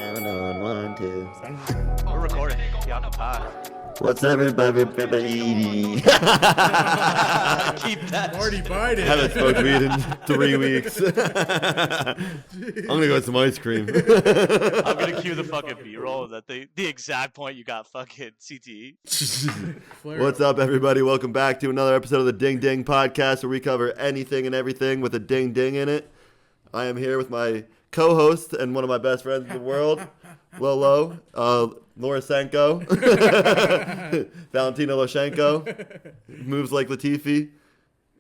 Count on 1, 2. We're recording. Yeah, on the pod. What's up, everybody? Keep that. Marty Biden. Haven't smoked weed in 3 weeks. I'm gonna go with some ice cream. I'm gonna cue the fucking B-roll that the exact point you got fucking CTE. What's up, everybody? Welcome back to another episode of the Ding Ding Podcast, where we cover anything and everything with a ding ding in it. I am here with my co-host and one of my best friends in the world, Lolo, Lorisenko, Valentina Loshenko, moves like Latifi,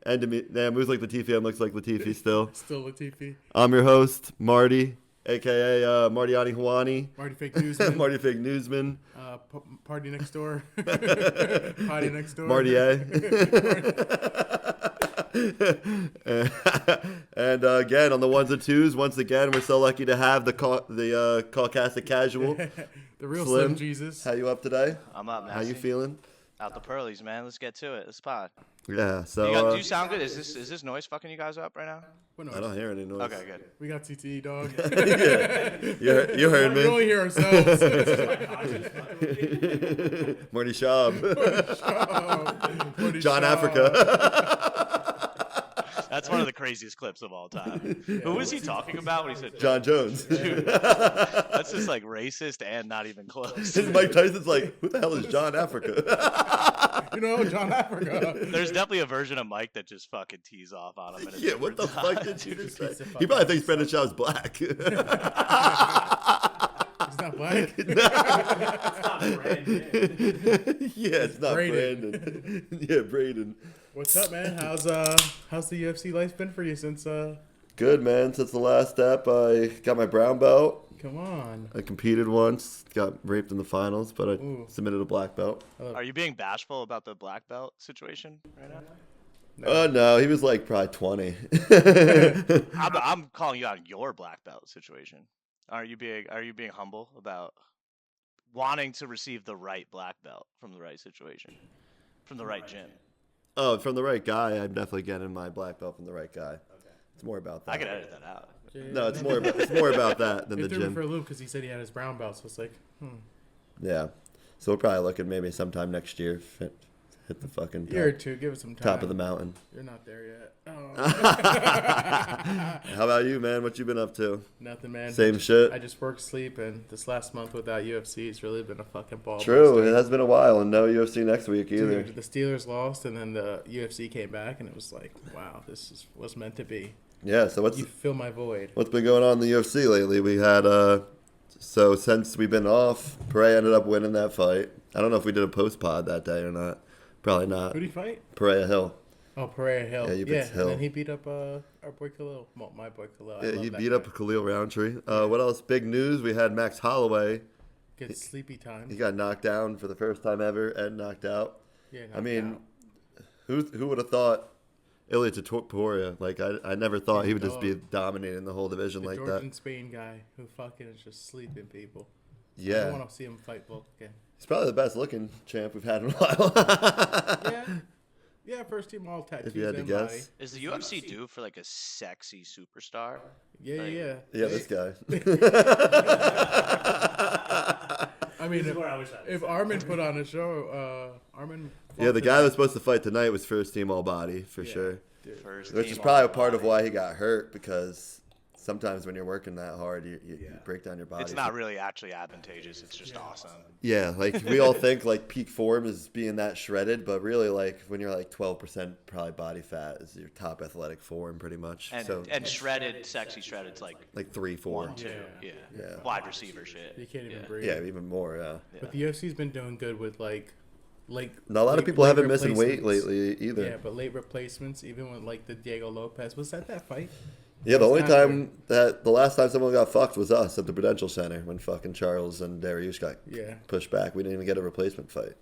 and moves like Latifi and looks like Latifi still. Still Latifi. I'm your host, Marty, a.k.a. Martiani Hawani. Marty Fake Newsman. Marty Fake Newsman. Party next door. Potty next door. Marty A. And again, on the ones and twos, once again, we're so lucky to have the Caucasic Casual. The real Slim Jesus. How you up today? I'm up, man. How you feeling? Out the pearlies, man. Let's get to it. This pod. Yeah, so... Do you sound good? Is this noise fucking you guys up right now? I don't hear any noise. Okay, good. We got CTE, dog. Yeah. You heard me. We only hear ourselves. Marty Schaub. Marty John Shaw. Africa. That's one of the craziest clips of all time. Who was he talking about when he said John Jones. Dude, that's just like racist and not even close. Mike Tyson's like, who the hell is John Africa? You know, John Africa. There's definitely a version of Mike that just fucking tees off on him. Yeah, what the fuck did you just say? He's a He probably thinks fucking Brendan Schaub's black. He's not black. Yeah, it's not Braden. Brandon. Yeah, Braden. What's up, man? How's the UFC life been for you since Good, man. Since the last step, I got my brown belt. Come on. I competed once, got raped in the finals, but I submitted a black belt. Are you being bashful about the black belt situation right now? Oh, no, he was like probably 20. I'm calling you out on your black belt situation. Are you being humble about wanting to receive the right black belt from the right situation, from the right gym? Oh, from the right guy, I'm definitely getting my black belt from the right guy. Okay. It's more about that. I can edit that out. No, it's more about that than It the threw me gym. for a loop because he said he had his brown belt, so it's like, Yeah. So we'll probably look at maybe sometime next year. Hit the fucking year or two, give it some time. top of the mountain. You're not there yet. Oh. How about you, man? What you been up to? Nothing, man. Same shit? I just work, sleep, and this last month without UFC, it's really been a fucking ball. True. buster. It has been a while, and no UFC next week either. Dude, the Steelers lost, and then the UFC came back, and it was like, wow, was meant to be. Yeah. So You fill my void. what's been going on in the UFC lately? We had so since we've been off, Pereira ended up winning that fight. I don't know if we did a post pod that day or not. Probably not. Who did he fight? Pereira Hill. Oh, Pereira Hill. Yeah, you picked Hill. And then he beat up our boy Khalil. Well, my boy Khalil. I Yeah, love he that beat guy. up Khalil Roundtree. What else? Big news. We had Max Holloway. Good sleepy time. He got knocked down for the first time ever and knocked out. Yeah, I mean, who would have thought Ilia Topuria? Like, I never thought he would just be dominating the whole division the like Georgian that. Spain guy who fucking is just sleeping people. I Yeah. don't want to see him fight Volk again. He's probably the best looking champ we've had in a while. Yeah, first team all tattoos. If you had to and guess. body. Is the UFC due for like a sexy superstar? Yeah. Yeah, this guy. I mean, if Armin put on a show, Armin. Yeah, the guy that was supposed to fight tonight was first team all body, for sure. First Which team is probably a all part of body. why he got hurt, because sometimes when you're working that hard, you break down your body. It's not really actually advantageous. It's just awesome. Yeah, like we all think like peak form is being that shredded, but really like when you're like 12% probably body fat is your top athletic form pretty much. And So and shredded, sexy shredded's like 3, 4. 1, 2. Yeah. Yeah. Wide receiver shit. You can't even breathe. Yeah, even more. Yeah. But the UFC's been doing good with like. No, a lot of people haven't missing weight lately either. Yeah, but late replacements, even with like the Diego Lopez, was that fight? Yeah, the only not time the last time someone got fucked was us at the Prudential Center when fucking Charles and Dariush got pushed back. We didn't even get a replacement fight.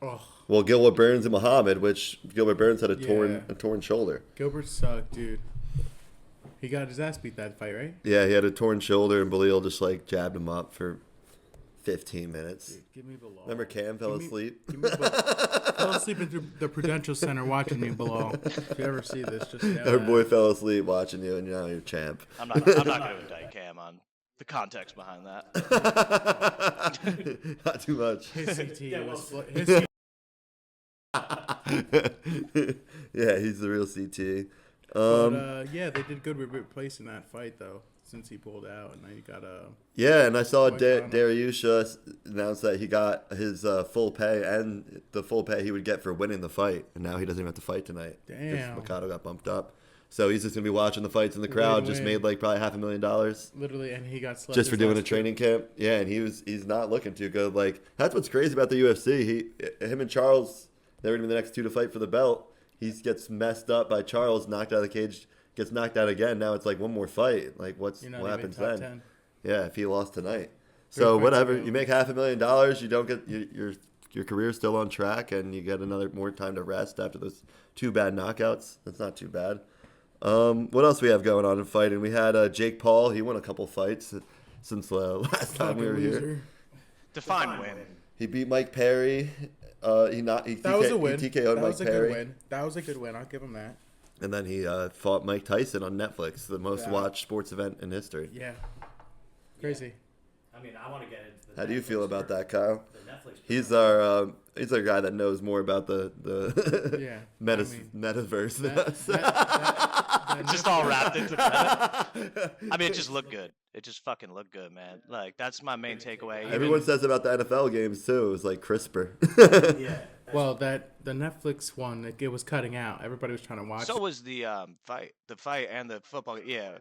Oh, Well, Gilbert Burns and Muhammad, which Gilbert Burns had a torn shoulder. Gilbert sucked, dude. He got his ass beat that fight, right? Yeah, he had a torn shoulder, and Balil just like jabbed him up for 15 minutes. Dude, give me Bilal. Remember Cam fell asleep? Fell asleep at the Prudential Center watching you, Bilal. If you ever see this, just know Our that. boy fell asleep watching you, and now you're champ. I'm not going to indict Cam on the context behind that. Not too much. His CT Yeah, he's the real CT. yeah, they did good with replacing that fight though, since he pulled out, and now you got Yeah, and I saw White Final. Dariusha announce that he got his full pay and the full pay he would get for winning the fight, and now he doesn't even have to fight tonight. Damn. Mikado got bumped up. So he's just going to be watching the fights in the crowd, just made like probably $500,000. literally, and he got slept Just for his doing a last training camp. Yeah, and he's not looking too good. Like, that's what's crazy about the UFC. Him and Charles, they're going to be the next two to fight for the belt. He gets messed up by Charles, knocked out of the cage, gets knocked out again. Now it's like one more fight. Like, what happens then? 10. Yeah, if he lost tonight. So whatever, you make $500,000, you don't get your career's still on track, and you get more time to rest after those two bad knockouts. That's not too bad. What else we have going on in fighting? We had Jake Paul. He won a couple fights since last time we were here. Define win. He beat Mike Perry. That was a win. He TKO'd Mike Perry. That was a good win. I'll give him that. And then he fought Mike Tyson on Netflix, the most watched sports event in history. Yeah. Crazy. I mean, I want to get into the How do you feel about that, Kyle? The Netflix He's our guy that knows more about the Yeah. metaverse than us. It's just all wrapped into that. I mean, it just looked good. It just fucking looked good, man. Like, that's my main takeaway. Everyone says about the NFL games too. It was like crisper. Yeah. Well, the Netflix one, it was cutting out. Everybody was trying to watch. So was the fight and the football. Yeah.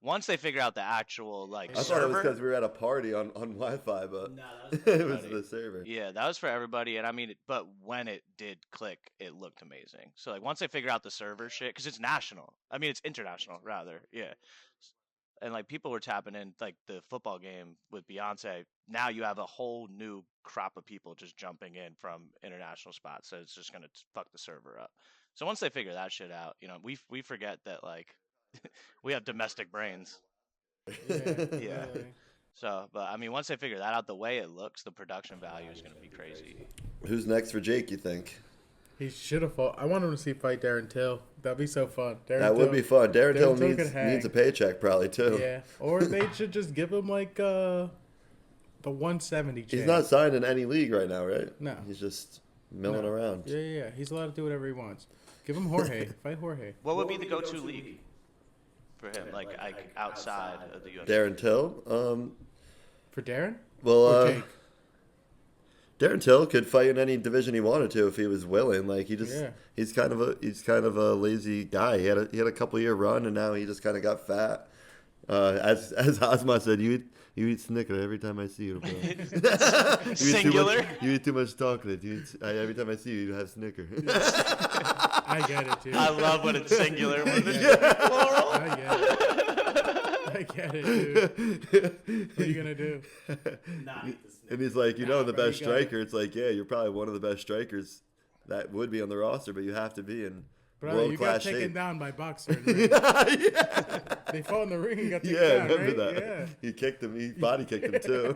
Once they figure out the actual I thought it was because we were at a party on Wi-Fi, but No, that was it was the server. Yeah, that was for everybody, and I mean, but when it did click, it looked amazing. So like once they figure out the server shit, because it's national. I mean, it's international rather. Yeah. And like people were tapping in like the football game with Beyonce. Now you have a whole new crop of people just jumping in from international spots. So it's just gonna fuck the server up. So once they figure that shit out, we forget that like we have domestic brains. Yeah. Yeah. So, but I mean, once they figure that out, the way it looks, the production value is gonna be crazy. Who's next for Jake, you think? He should have fought. I want him to see fight Darren Till. That'd be so fun. That would be fun. Darren Till Till could hang. needs a paycheck probably too. Yeah. Or they should just give him like the 170 chance. He's not signed in any league right now, right? No. He's just milling around. Yeah. He's allowed to do whatever he wants. Give him Jorge. Fight Jorge. What would be the go-to league for him, like outside of the UFC? Darren Till. For Darren? Well, Or Jake? Darren Till could fight in any division he wanted to if he was willing. Like he's kind of a lazy guy. He had a couple year run and now he just kind of got fat. As Ozma said, you eat Snicker every time I see you, bro. Singular. You eat too much chocolate. Every time I see you have Snicker. I get it, dude. I love when it's singular. When it's I get it. I get it, dude. What are you gonna do? Not eat the snake. And he's like, the bro, best you gotta- striker. It's like, yeah, you're probably one of the best strikers that would be on the roster, but you have to be in Bro, world you got class taken shape. down by boxer. In the ring. They fought in the ring and got taken Yeah, down, remember right? that? Yeah. He kicked him. He body kicked him too.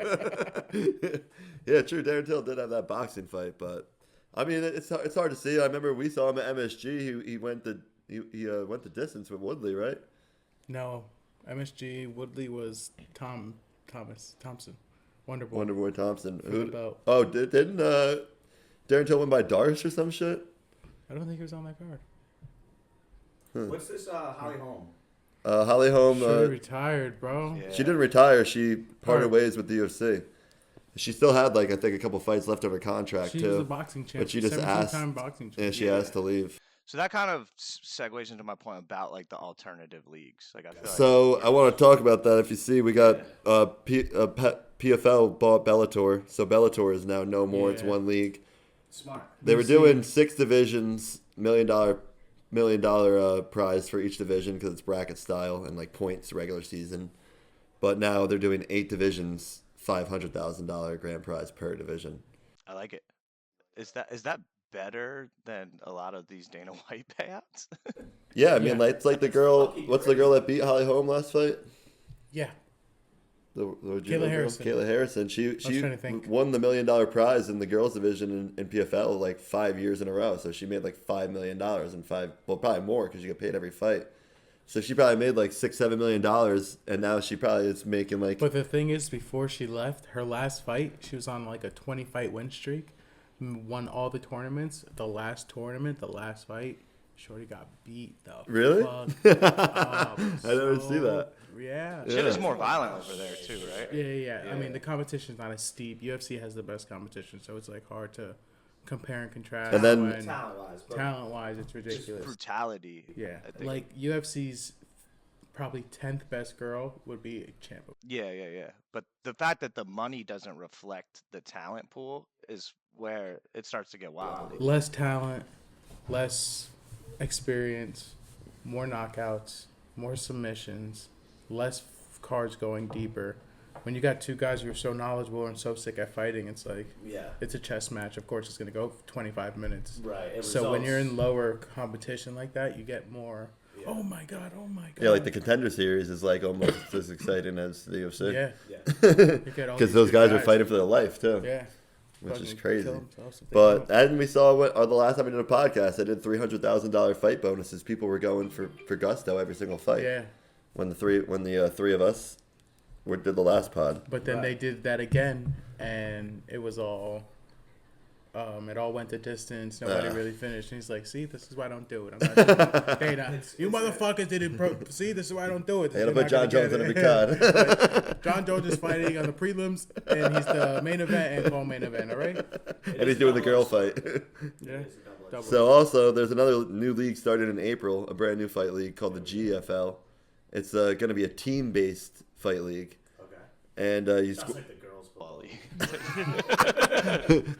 Yeah, true. Darren Till did have that boxing fight, but I mean, it's hard to see. I remember we saw him at MSG. He went the distance with Woodley, right? No, MSG Woodley was Thompson, Wonder Boy. Wonder Boy Thompson. For the belt. Oh, didn't Darren Till win by Darce or some shit? I don't think he was on that card. What's this Holly Holm? Holly Holm. Should have retired, bro. Yeah. She didn't retire. She parted Part- ways with the UFC. She still had I think a couple fights left of her contract She too. was a boxing champ. But she just asked. 17-time boxing champ. And she asked to leave. So that kind of segues into my point about like the alternative leagues. Like I feel So I want to talk about that. If you see, we got PFL bought Bellator, so Bellator is now no more. It's Yeah. one league. Smart. They were UFC. doing 6 divisions, $1 million prize for each division because it's bracket style and like points regular season. But now they're doing 8 divisions, $500,000 grand prize per division. I like it. Is that better than a lot of these Dana White payouts? Yeah, I mean, Yeah. it's like the girl. What's the girl that beat Holly Holm last fight? Yeah. Kayla Kayla Harrison. Kayla Harrison. She trying to think. won the $1 million prize in the girls division in PFL like 5 years in a row. So she made like $5 million in probably more because you get paid every fight. So she probably made like $6-7 million, and now she probably is making like. But the thing is, before she left, her last fight, she was on like a 20-fight win streak, won all the tournaments. The last tournament, the last fight, Shorty got beat though. Really? Fuck. I never see that. Yeah. Shit is more violent over there too, right? Yeah. I mean, the competition's not as steep. UFC has the best competition, so it's like hard to compare and contrast. And then- when talent-wise, it's Just ridiculous. brutality. Yeah, I think. like UFC's probably 10th best girl would be a champ. Yeah. But the fact that the money doesn't reflect the talent pool is where it starts to get wild. Less talent, less experience, more knockouts, more submissions, less cards going deeper. When you got two guys who are so knowledgeable and so sick at fighting, it's like it's a chess match. Of course, it's going to go 25 minutes. Right. So when you're in lower competition like that, you get more. Yeah. Oh my god! Yeah, like the Contender Series is like almost as exciting as the UFC. Yeah, Because those guys are fighting for their life too. Yeah, Which is fucking crazy. kill themselves if they But don't. and we saw the last time we did a podcast, I did $300,000 fight bonuses. People were going for gusto every single fight. Yeah, When the three of us did the last pod. but then they did that again, and it was all. It all went to distance. Nobody really finished. And he's like, "See, this is why I don't do it. I'm not doing it. They not. You motherfuckers didn't. See, this is why I don't do it. They had to put John Jones in every card. John Jones is fighting on the prelims, and he's the main event and co-main event. All right. And he's doing the girl fight. Yeah. Double. So also, there's another new league started in April, a brand new fight league called the GFL. It's going to be a team-based fight league. Okay. And you Sounds like the girls' football.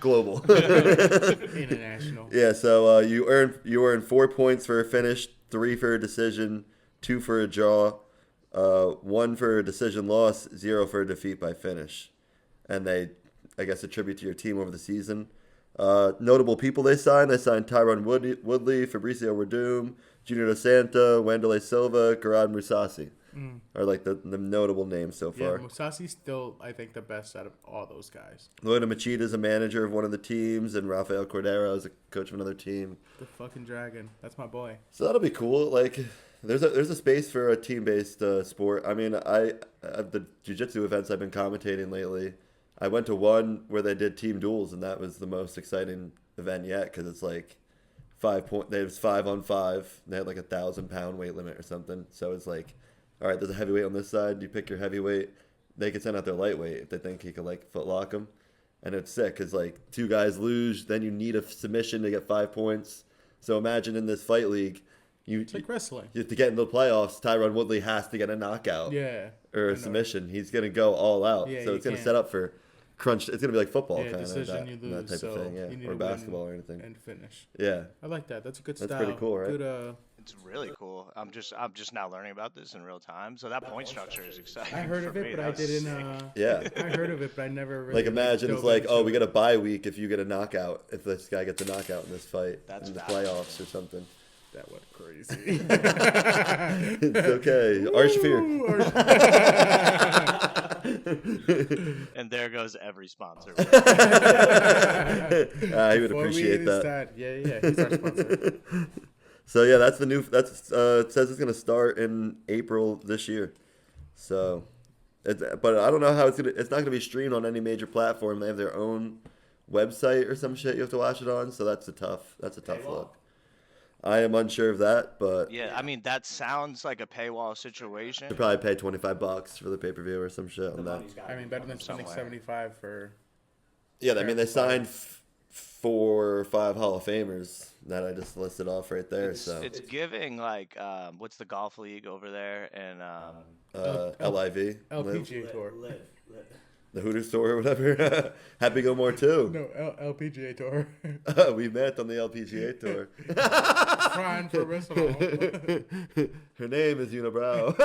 global. International. Yeah, so you earn 4 points for a finish, 3 for a decision, 2 for a draw, 1 for a decision loss, 0 for a defeat by finish. And they, I guess, attribute to your team over the season. Notable people they signed Tyron Woodley, Fabricio Werdum, Junior Dos Santa, Wanderlei Silva, Garad Musasi. Are like the notable names so Yeah, far. Musasi's still, I think, the best out of all those guys. Luna Machida is a manager of one of the teams, and Rafael Cordero is a coach of another team. The fucking dragon. That's my boy. So that'll be cool. Like, there's a space for a team-based sport. I mean, the jiu-jitsu events I've been commentating lately, I went to one where they did team duels, and that was the most exciting event yet because it's like 5 point. They was 5-on-5. They had like 1,000-pound weight limit or something. So it's like, all right, there's a heavyweight on this side. You pick your heavyweight. They could send out their lightweight if they think he could like footlock him, and it's sick because like 2 guys lose, then you need a submission to get 5 points. So imagine in this fight league, It's like wrestling. to get into the playoffs, Tyron Woodley has to get a knockout Yeah. or I a know. submission. He's gonna go all out. Yeah, so you it's gonna can't. set up for crunch. It's gonna be like football Yeah, kind of decision you that lose, type so of thing, you yeah, need or to basketball win or anything. and finish. Yeah, I like that. That's a good That's style. pretty cool, right? Good, It's really cool. I'm just now learning about this in real time. So that point structure is exciting. I heard for of it, me. but I That's didn't. sick. yeah. I heard of it, but I never really. Like imagine it's dove like, oh, into we it. get a bye week if you get a knockout. If this guy gets a knockout in this fight That's in the valid. playoffs or something. That went crazy. It's okay. Ar Shafir. And there goes every sponsor. He would Before we appreciate even that. start- Yeah, he's our sponsor. So yeah, that's the new. That's it says it's gonna start in April this year. So, but I don't know how it's gonna. It's not gonna be streamed on any major platform. They have their own website or some shit you have to watch it on. So that's a tough Paywall? look. I am unsure of that, but Yeah, I mean that sounds like a paywall situation. they probably pay $25 for the pay per view or some shit on that. I mean, better than spending Somewhere. 75 for. Yeah, I mean they Fair signed 4 or 5 Hall of Famers that I just listed off right there. So It's giving like what's the golf league over there and LIV, LPGA Tour. Live. the Hooters Tour or whatever. Happy Gilmore too. No, LPGA Tour. We met on the LPGA tour. Trying for wrestling. Her name is Unibrow.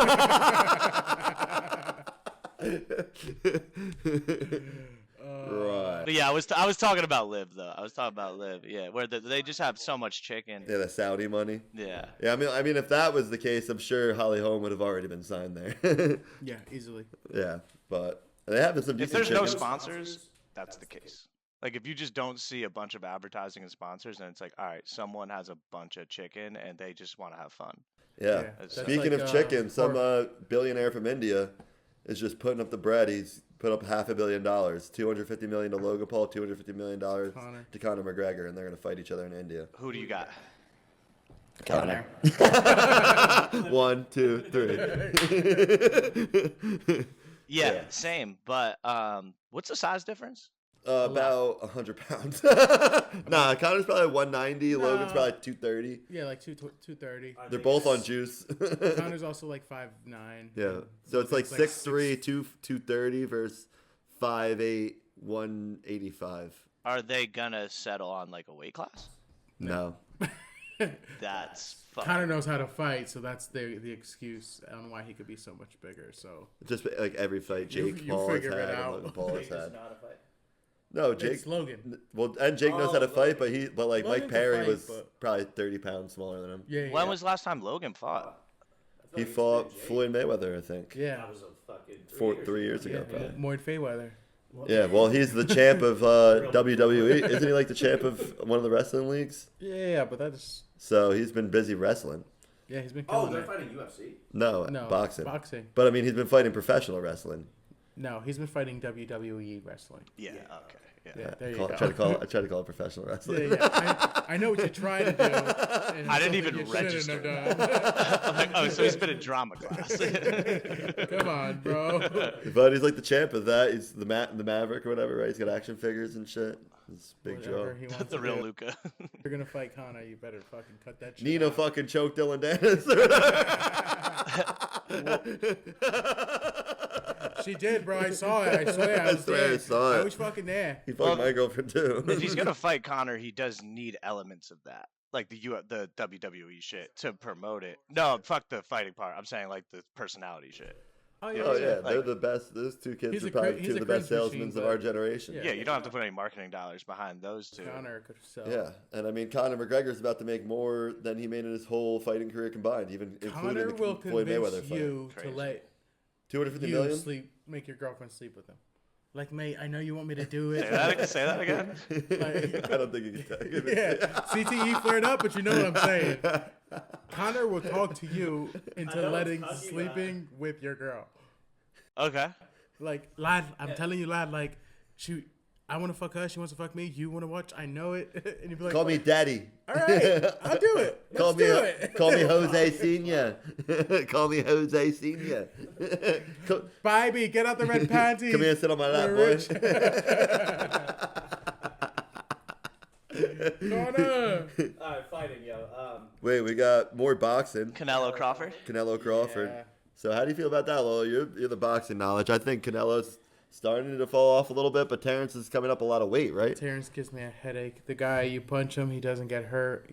Right. but yeah, I was talking about Live though. I was talking about Live. Yeah, where they just have so much chicken. Yeah, the Saudi money. Yeah. Yeah, I mean, if that was the case, I'm sure Holly Holm would have already been signed there. Yeah, easily. Yeah, but they have some If decent there's no chicken. sponsors, that's the case. Like if you just don't see a bunch of advertising and sponsors, and it's like, all right, someone has a bunch of chicken and they just want to have fun. Yeah. That's Speaking like, of chicken, some pork. billionaire from India is just putting up the bread. He's put up $500 million, $250 million to Logan Paul, $250 million Conor. to Conor McGregor, and they're gonna fight each other in India. Who do you got? Conor. 1, 2, 3. Yeah, same. But what's the size difference? About 100 pounds. Nah, Conor's probably 190. Logan's probably 230. Yeah, like 230. They're both on juice. Conor's also like 5'9". Yeah. So it's like Logan's 6'3", 230 versus 5'8", 185. Are they gonna settle on like a weight class? No. That's Conor knows how to fight, so that's the excuse on why he could be so much bigger. So Just like every fight Jake You Paul has figure it had and out. Logan Paul has Jake does had. not fight. No, Jake. it's Logan. Well, and Jake knows how to fight, but like Logan Mike can Perry fight, was but- probably 30 pounds smaller than him. Yeah. When was the last time Logan fought? He fought Floyd Mayweather, I think. Yeah. That was a fucking 3 years ago, Yeah. probably. Moyd Fayweather. Yeah, well, he's the champ of WWE. Isn't he like the champ of one of the wrestling leagues? Yeah, but that's So he's been busy wrestling. he's been Oh, killing they're it. fighting UFC. No, No, boxing. Boxing. But I mean, he's been fighting professional wrestling. No, he's been fighting WWE wrestling. Yeah. Okay. Yeah. Yeah, there you I go. try to call it professional wrestling. I know what you're trying to do. and I didn't something even you shouldn't register. have done. I'm like, oh, so he's been in drama class. Come on, bro. But he's like the champ of that. He's the Maverick or whatever, right? He's got action figures and shit. It's big Whatever Joe. he wants the to real do. Luca. If you're gonna fight Conor, you better fucking cut that shit Nina out. fucking choked Dylan Dennis. She did, bro. I saw it. I swear. I was swear I there. saw it. I was fucking there. He fucked my girlfriend too. If he's gonna fight Connor, he does need elements of that, like the WWE shit to promote it. No, fuck the fighting part. I'm saying like the personality shit. Oh yeah. Oh yeah, Like- they're the best. Those two kids He's are a probably he's two of a the best cringe salesmen machine, of our but- generation. Yeah, you don't have to put any marketing dollars behind those two. Conor could sell. Yeah, and I mean Conor McGregor's about to make more than he made in his whole fighting career combined, even including Conor the will Floyd Mayweather convince fight. you to Crazy. let 250 you million. sleep, make your girlfriend sleep with him. Like, mate, I know you want me to do it. Say that again. I don't think he can tell you. Yeah, CTE flared up, but you know what I'm saying. Connor will talk to you into know what letting you're talking sleeping with your girl. Okay. Like, lad, I'm telling you, lad, like, I want to fuck her, she wants to fuck me, you want to watch, I know it. And you'd be like, Call me daddy. all right, I'll do it. Let's do it. Call me Jose Senior. Call me Jose Senior. Baby, get out the red panties. Come here and sit on my lap, We're boy. rich. Connor. All right, fighting, yo. Wait, we got more boxing. Canelo Crawford. Canelo Crawford. Yeah. So how do you feel about that, Lolo? You're the boxing knowledge. I think Canelo's starting to fall off a little bit, but Terrence is coming up a lot of weight, right? Terrence gives me a headache. The guy, you punch him, he doesn't get hurt.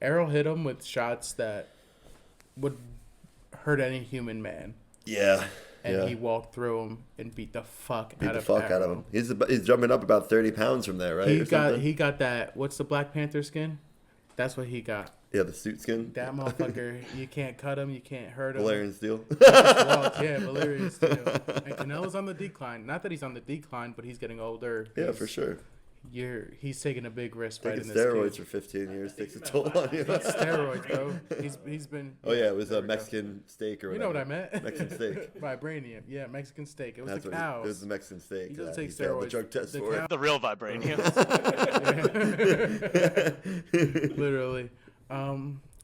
Errol hit him with shots that would hurt any human man. Yeah. And yeah. he walked through him and beat the fuck Beat out the of fuck out of Errol. him. He's jumping up about 30 pounds from there, right? He or got something? he got that. What's the Black Panther skin? That's what he got. Yeah, the suit skin. That motherfucker. You can't cut him. You can't hurt him. Valerian Steel. Yeah, Valerian Steel. And Canelo's on the decline. Not that he's on the decline, but he's getting older. Yeah, for sure. He's taking a big risk Taking fighting this steroids kid. for 15 years takes a toll on you. Steroids, bro. He's been. Oh yeah, it was there a we go. Mexican steak or You whatever. know what I meant? Mexican steak. Vibranium. Yeah, Mexican steak. It was That's the what cows. it was the Mexican steak. He doesn't take he failed the steroids. drug test The for cow- it. The real vibranium. Literally.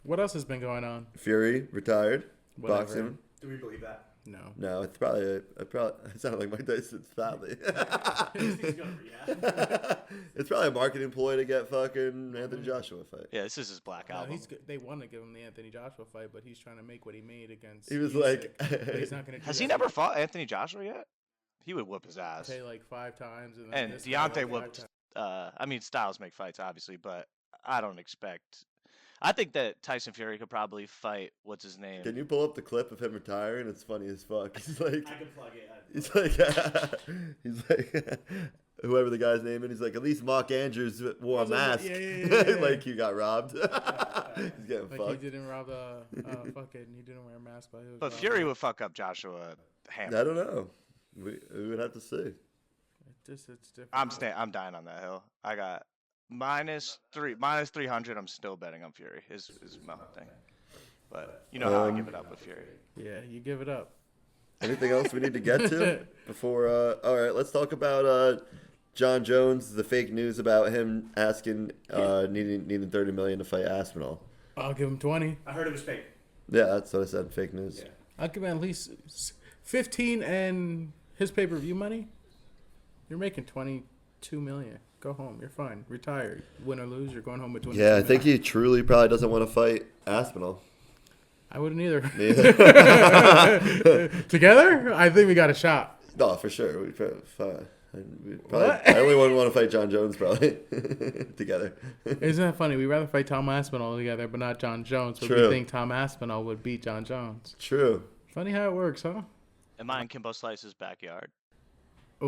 What else has been going on? Fury retired. Whatever. Boxing. Do we believe that? No. No, it's probably it sounded like Mike Tyson's family. He's going to rehab. It's probably a marketing ploy to get fucking Anthony Joshua fight. Yeah, this is his black No, album. they want to give him the Anthony Joshua fight, but he's trying to make what he made against. He was Usyk, like- but he's not gonna do Has that. he never fought Anthony Joshua yet? He would whoop his ass. Pay like 5 times, and, And this guy Deontay like whooped. 5 times. I mean, styles make fights, obviously, but I don't expect. I think that Tyson Fury could probably fight. What's his name? Can you pull up the clip of him retiring? It's funny as fuck. He's like, I can plug it. he's like, whoever the guy's name is. He's like, at least Mark Andrews wore a mask. Yeah. Like you got robbed. He's getting Like fucked. he didn't rob he didn't wear a mask, but he was. But robbed. Fury would fuck up Joshua hammer. I don't know. We would have to see. It's different. I'm dying on that hill. I got minus 300. I'm still betting on Fury. Is my thing. But you know how I give it up with Fury. Yeah, you give it up. Anything else we need to get to before? All right, let's talk about John Jones. The fake news about him asking needing $30 million to fight Aspinall. I'll give him 20. I heard it was fake. Yeah, that's what I said. Fake news. Yeah. I'll give him at least 15 and his pay-per-view money. You're making 22 million. Go home. You're fine. Retire. Win or lose, you're going home with 22 Yeah, I million. think he truly probably doesn't want to fight Aspinall. I wouldn't either. Neither. Together, I think we got a shot. No, for sure. I only want to fight John Jones probably together. Isn't that funny? We'd rather fight Tom Aspinall together, but not John Jones. But True. we think Tom Aspinall would beat John Jones. True. Funny how it works, huh? Am I in Kimbo Slice's backyard? Ooh.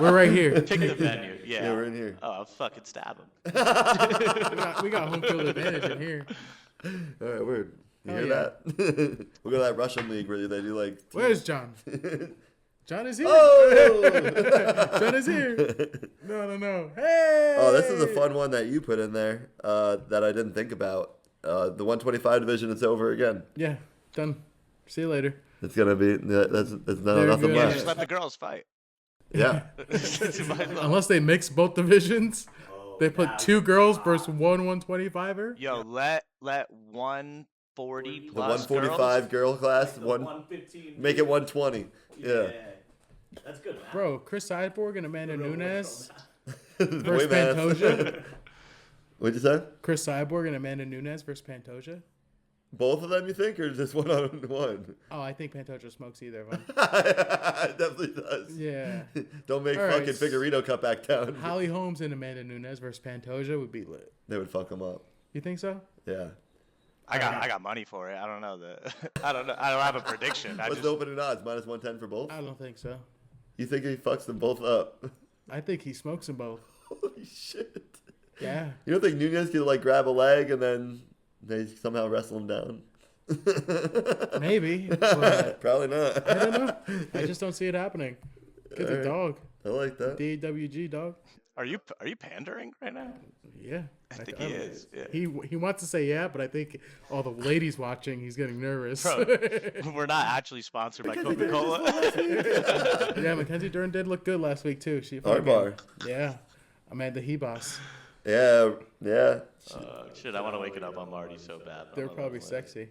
We're right here. Pick the venue. Yeah. Yeah, we're in here. Oh, I'll fucking stab him. We got home field advantage in here. All right, weird. You Oh, hear yeah. that? We'll go to that Russian league where they do like. Where's John? John is here. Oh! John is here. No. Hey! Oh, this is a fun one that you put in there that I didn't think about. The 125 division is over again. Yeah, done. See you later. It's gonna be that's not They're nothing good. Yeah, left. just let the girls fight. Yeah. Unless they mix both divisions, they put two girls versus one 125er. Yo, let 140 The plus 145 girl class, The one 115. make it 120. Yeah. That's good, man. Bro, Chris Cyborg and Amanda Nunes Way versus math. Pantoja. What'd you say? Chris Cyborg and Amanda Nunes versus Pantoja. Both of them, you think, or just one on one? Oh, I think Pantoja smokes either of them. It definitely does. Yeah. Don't make All fucking right. Figueredo cut back down. Holly Holmes and Amanda Nunes versus Pantoja would be lit. They would fuck him up. You think so? Yeah. I got money for it. I don't know I don't know. I don't have a prediction. What's the opening odds? Minus 110 for both? I don't think so. You think he fucks them both up? I think he smokes them both. Holy shit. Yeah. You don't think Nunez could like grab a leg and then they somehow wrestle him down? Maybe. But Probably not. I don't know. I just don't see it happening. Get the Alright. dog. I like that. DWG dog. Are you pandering right now? Yeah. I think he is. Yeah. He wants to say yeah, but I think all the ladies watching, he's getting nervous. Bro, we're not actually sponsored by Coca-Cola. Yeah, Mackenzie Dern did look good last week too. She Our fucking- bar. Yeah. Amanda Hebos. Yeah. Shit, I want to wake it up. I'm already so bad. They're probably sexy.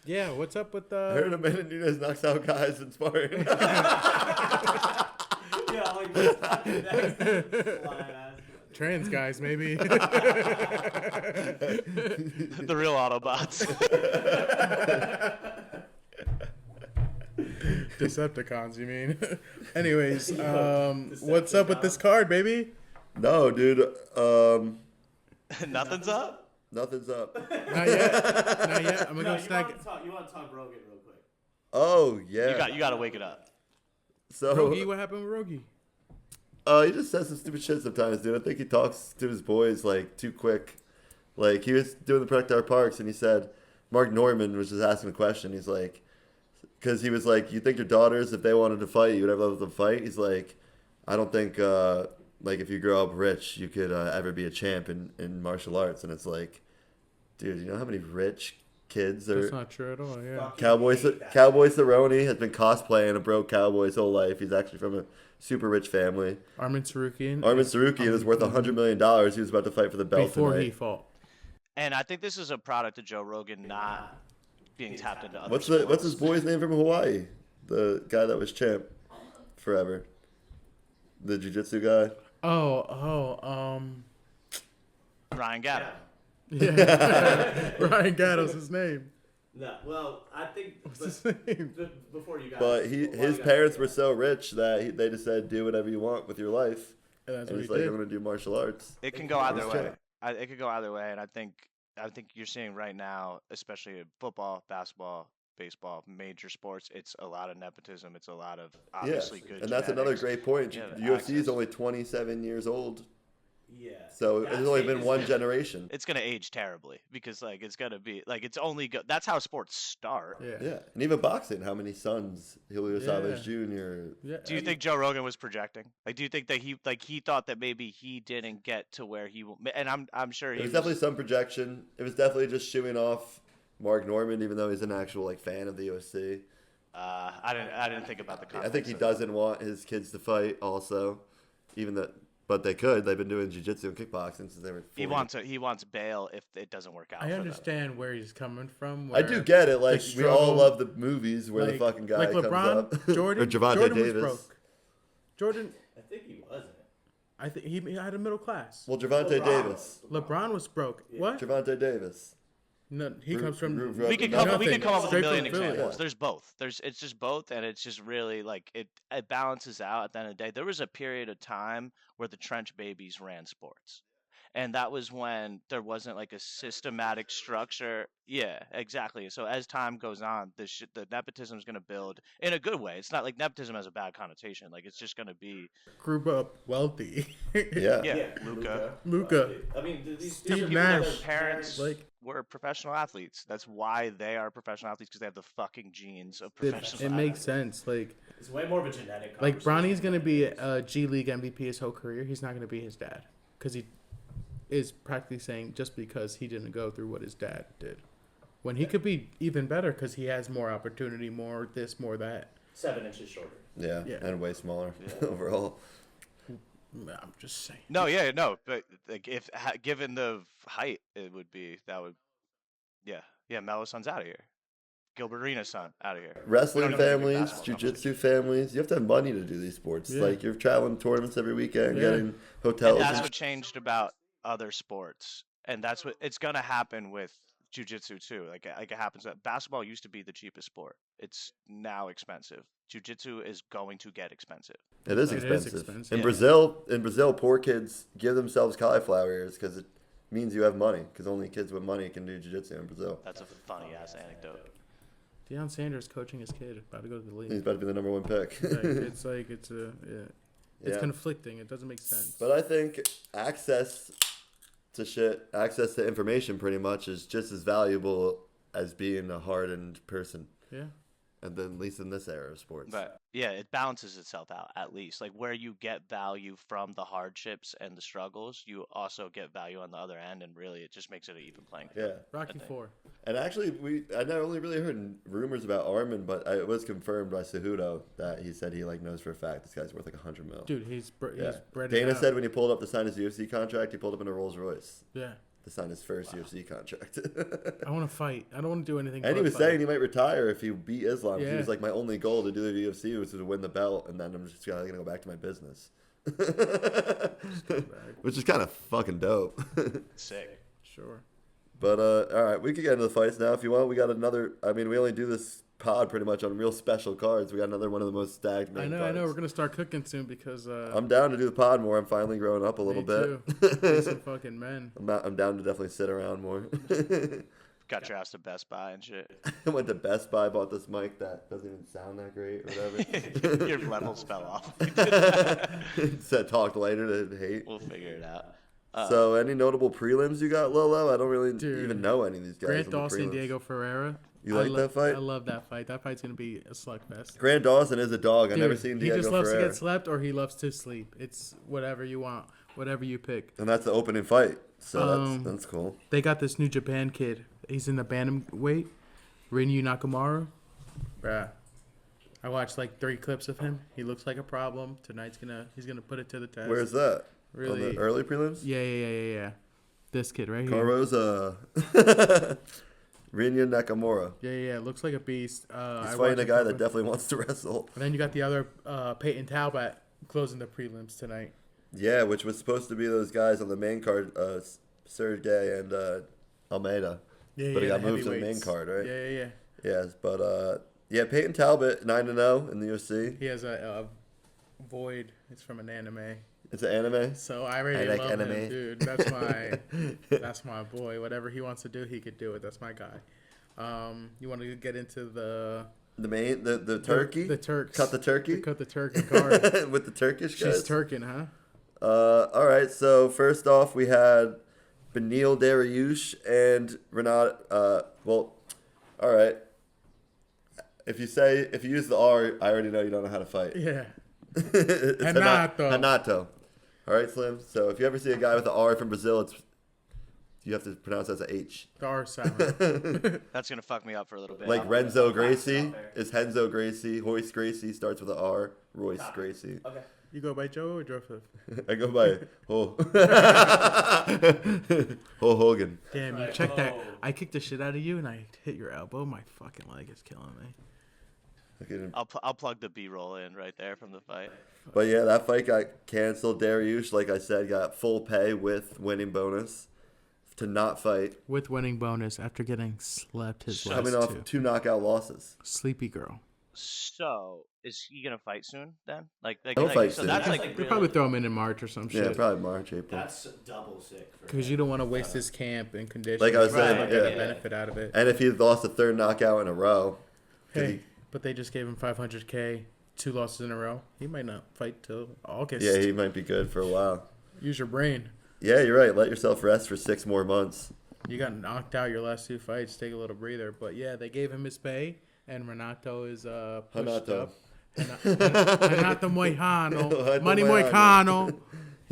Yeah, what's up with I heard Amanda Nunez knocks out guys in sparring. Yeah, like that's flying ass. trans guys maybe? The real Autobots. Decepticons, you mean? Anyways, what's up with this card, baby? No, dude. Nothing's up. Nothing's up. Not yet. Not yet. I'm gonna No, go snag it. you want to talk Rogan real quick. Oh yeah. You got to wake it up. So Rogi, what happened with Rogi? he just says some stupid shit sometimes, dude. I think he talks to his boys like too quick. Like he was doing the Protect Our Parks, and he said Mark Norman was just asking a question. He's like, because he was like, you think your daughters, if they wanted to fight, you would ever let them fight? He's like, I don't think like if you grow up rich, you could ever be a champ in martial arts. And it's like, dude, you know how many rich kids That's are? not true at all. Yeah. Cowboy Cerrone has been cosplaying a broke cowboy his whole life. He's actually from a super rich family. Armin Sarukian. Armin Sarukian is worth $100 million. He was about to fight for the belt before tonight. he fought. And I think this is a product of Joe Rogan not being tapped into other What's sports. his boy's name from Hawaii? The guy that was champ forever. The jiu-jitsu guy. Ryan Gatto. Yeah. Ryan Gatto's his name. No, well, I think What's his name? before you guys. But his parents were so rich that they just said, do whatever you want with your life. And that's And what he's he like, did. I'm going to do martial arts. It can go either He's way. champ. It could go either way, and I think you're seeing right now, especially in football, basketball, baseball, major sports. It's a lot of nepotism. It's a lot of Yeah. obviously good. And that's another genetics. great point. Yeah, The UFC access. is only 27 years old. Yeah. So That's there's only been it. one generation. It's gonna age terribly because like it's gonna be like it's only that's how sports start. Yeah. Yeah, and even boxing. How many sons? Julio Chavez Yeah. Jr. Yeah. Do you think Joe Rogan was projecting? Like, do you think that he thought that maybe he didn't get to where he and I'm sure It he was definitely some projection. It was definitely just shooing off Mark Norman, even though he's an actual like fan of the UFC. I didn't think about the I context. think he of doesn't want his kids to fight. Also, even that, but they could. They've been doing jiu-jitsu and kickboxing since they were. 40. He wants bail if it doesn't work out. I for them. understand where he's coming from. I do get it. Like the we all struggle- love the movies where the like- fucking guy like comes LeBron, up, Jordan, or Javante Jordan Davis. was broke. Jordan, I think he wasn't. I think he had a middle class. Well, Javante LeBron. Davis. LeBron was broke. What? Javante Davis. No, he Ru- comes from. Ru- We could Nothing. come up with a Straight million from Philly. examples. Yeah. There's both. It's just both, and it's just really like it balances out at the end of the day. There was a period of time where the trench babies ran sports. And that was when there wasn't like a systematic structure. Yeah, exactly. So as time goes on, the nepotism is going to build in a good way. It's not like nepotism has a bad connotation. Like it's just going to be Grew up wealthy. Yeah. yeah, Luca. Luka. I mean, these Steve People Nash. that their parents Like- were professional athletes. That's why they are professional athletes because they have the fucking genes of professional. It makes athletes. sense. Like It's way more of a genetic. Bronny's conversation gonna than be it is. a G League MVP his whole career. He's not gonna be his dad because he is practically saying just because he didn't go through what his dad did, when he could be even better because he has more opportunity, more this, more that. 7 inches shorter. Yeah, Yeah. and way smaller overall. I'm just saying. No, yeah, no, but like if given the height, it would be that would, yeah, Melo's son's out of here. Gilbert Arenas' son out of here. We Wrestling don't even need to do families, basketball jiu-jitsu families. You have to have money to do these sports. Yeah. Like you're traveling tournaments every weekend, Yeah. getting hotels. And that's and what changed about other sports, and that's what it's gonna happen with jiu-jitsu too. Like it happens. Basketball used to be the cheapest sport. It's now expensive. Jiu-jitsu is going to get expensive. It is It is expensive. expensive. In Yeah. Brazil, poor kids give themselves cauliflower ears because it means you have money. Because only kids with money can do jiu-jitsu in Brazil. That's a funny ass anecdote. Deion Sanders coaching his kid about to go to the He's league. about to be the number one pick. It's Yeah. conflicting. It doesn't make sense. But I think access to information pretty much is just as valuable as being a hardened person. Yeah. And then at least in this era of sports. But yeah, it balances itself out at least. Like where you get value from the hardships and the struggles, you also get value on the other end, and really it just makes it an even playing field. Yeah. Rocky think. 4. And actually, I not only really heard rumors about Armin, but it was confirmed by Cejudo that he said he like knows for a fact this guy's worth like $100 million. Dude, he's Yeah. bred it Dana out. said when he pulled up to sign his UFC contract, he pulled up in a Rolls Royce Yeah. to sign his first UFC contract. I want to fight. I don't want to do anything. And but he was fight. saying he might retire if he beat Islam. He Yeah. was like, my only goal to do the UFC was to win the belt, and then I'm just gonna go back to my business. Which is kind of fucking dope. Sick. Sure. But all right, we can get into the fights now if you want. We got another. I mean, we only do this pod pretty much on real special cards. We got another one of the most stacked. I main know. cards. We're gonna start cooking soon because I'm down to do the pod more. I'm finally growing up a little bit. Too. Decent fucking men. I'm down to definitely sit around more. Got your ass to Best Buy and shit. I went to Best Buy, bought this mic that doesn't even sound that great or whatever. Your levels fell off. Said talk later to hate. We'll figure it out. So, any notable prelims you got, Lolo? I don't really Dude, even know any of these guys. Grant on the Dawson, prelims. Diego Ferreira. You like that fight? I love that fight. That fight's gonna be a slugfest. Grant Dawson is a dog. I've Dude, never seen Diego he just loves Ferreira. to get slept or he loves to sleep. It's whatever you want, whatever you pick. And that's the opening fight. So that's Um, cool. They got this New Japan kid. He's in the bantamweight, Ryu Nakamura. Bruh. I watched like 3 clips of him. He looks like a problem. He's gonna put it to the test. Where's that? On Really? the early prelims? Yeah. This kid right here. Carosa. Rinya Nakamura. Yeah. Looks like a beast. He's I fighting watched a a guy that couple- definitely wants to wrestle. And then you got the other Peyton Talbot closing the prelims tonight. Yeah, which was supposed to be those guys on the main card, Sergey and Almeida. Yeah, But he got the moved to the main heavyweights. card, right? Yeah. Yes, but Peyton Talbot 9-0 in the UFC. He has a void. It's from an anime. It's an anime. So I really like love anime. him, dude. That's my boy. Whatever he wants to do, he could do it. That's my guy. You want to get into the The turkey. The Turks. Cut the turkey. Cut the turkey card. With the Turkish guys. She's Turkin, huh? All right. So first off, we had Beneil Dariush and Renat. Well, all right. If you use the R, I already know you don't know how to fight. Yeah. It's Renato. Renato. All right, Slim. So if you ever see a guy with an R from Brazil, you have to pronounce it as a H. The R sound. That's gonna fuck me up for a little bit. Like Renzo Gracie fair. is Henzo Gracie. Hoist Gracie starts with an R. Royce Gracie. Okay. You go by Joe or Joseph? I go by Ho. Ho Hogan. Damn, you Right. check that. Oh. I kicked the shit out of you and I hit your elbow. My fucking leg is killing me. Okay. I'll plug the B-roll in right there from the fight. But yeah, that fight got canceled. Dariush, like I said, got full pay with winning bonus to not fight. With winning bonus after getting slept his last Coming off two. 2 knockout losses. Sleepy girl. So is he gonna fight soon then? He'll fight so soon. that's like They They'll really, probably throw him in March or some Yeah, shit. probably March, April. That's double sick. Because you don't want to waste his camp and condition. Like I was You're saying, not gonna yeah. benefit out of it. And if he lost a 3rd knockout in a row, Hey, but they just gave him $500K, 2 losses in a row. He might not fight till August. yeah, he might be good for a while. Use your brain. Yeah, you're right. Let yourself rest for 6 more months. You got knocked out your last 2 fights. Take a little breather. But yeah, they gave him his pay, and Renato is pushed Renato. up. Renato Moicano. Renato Money Moicano. Moicano. I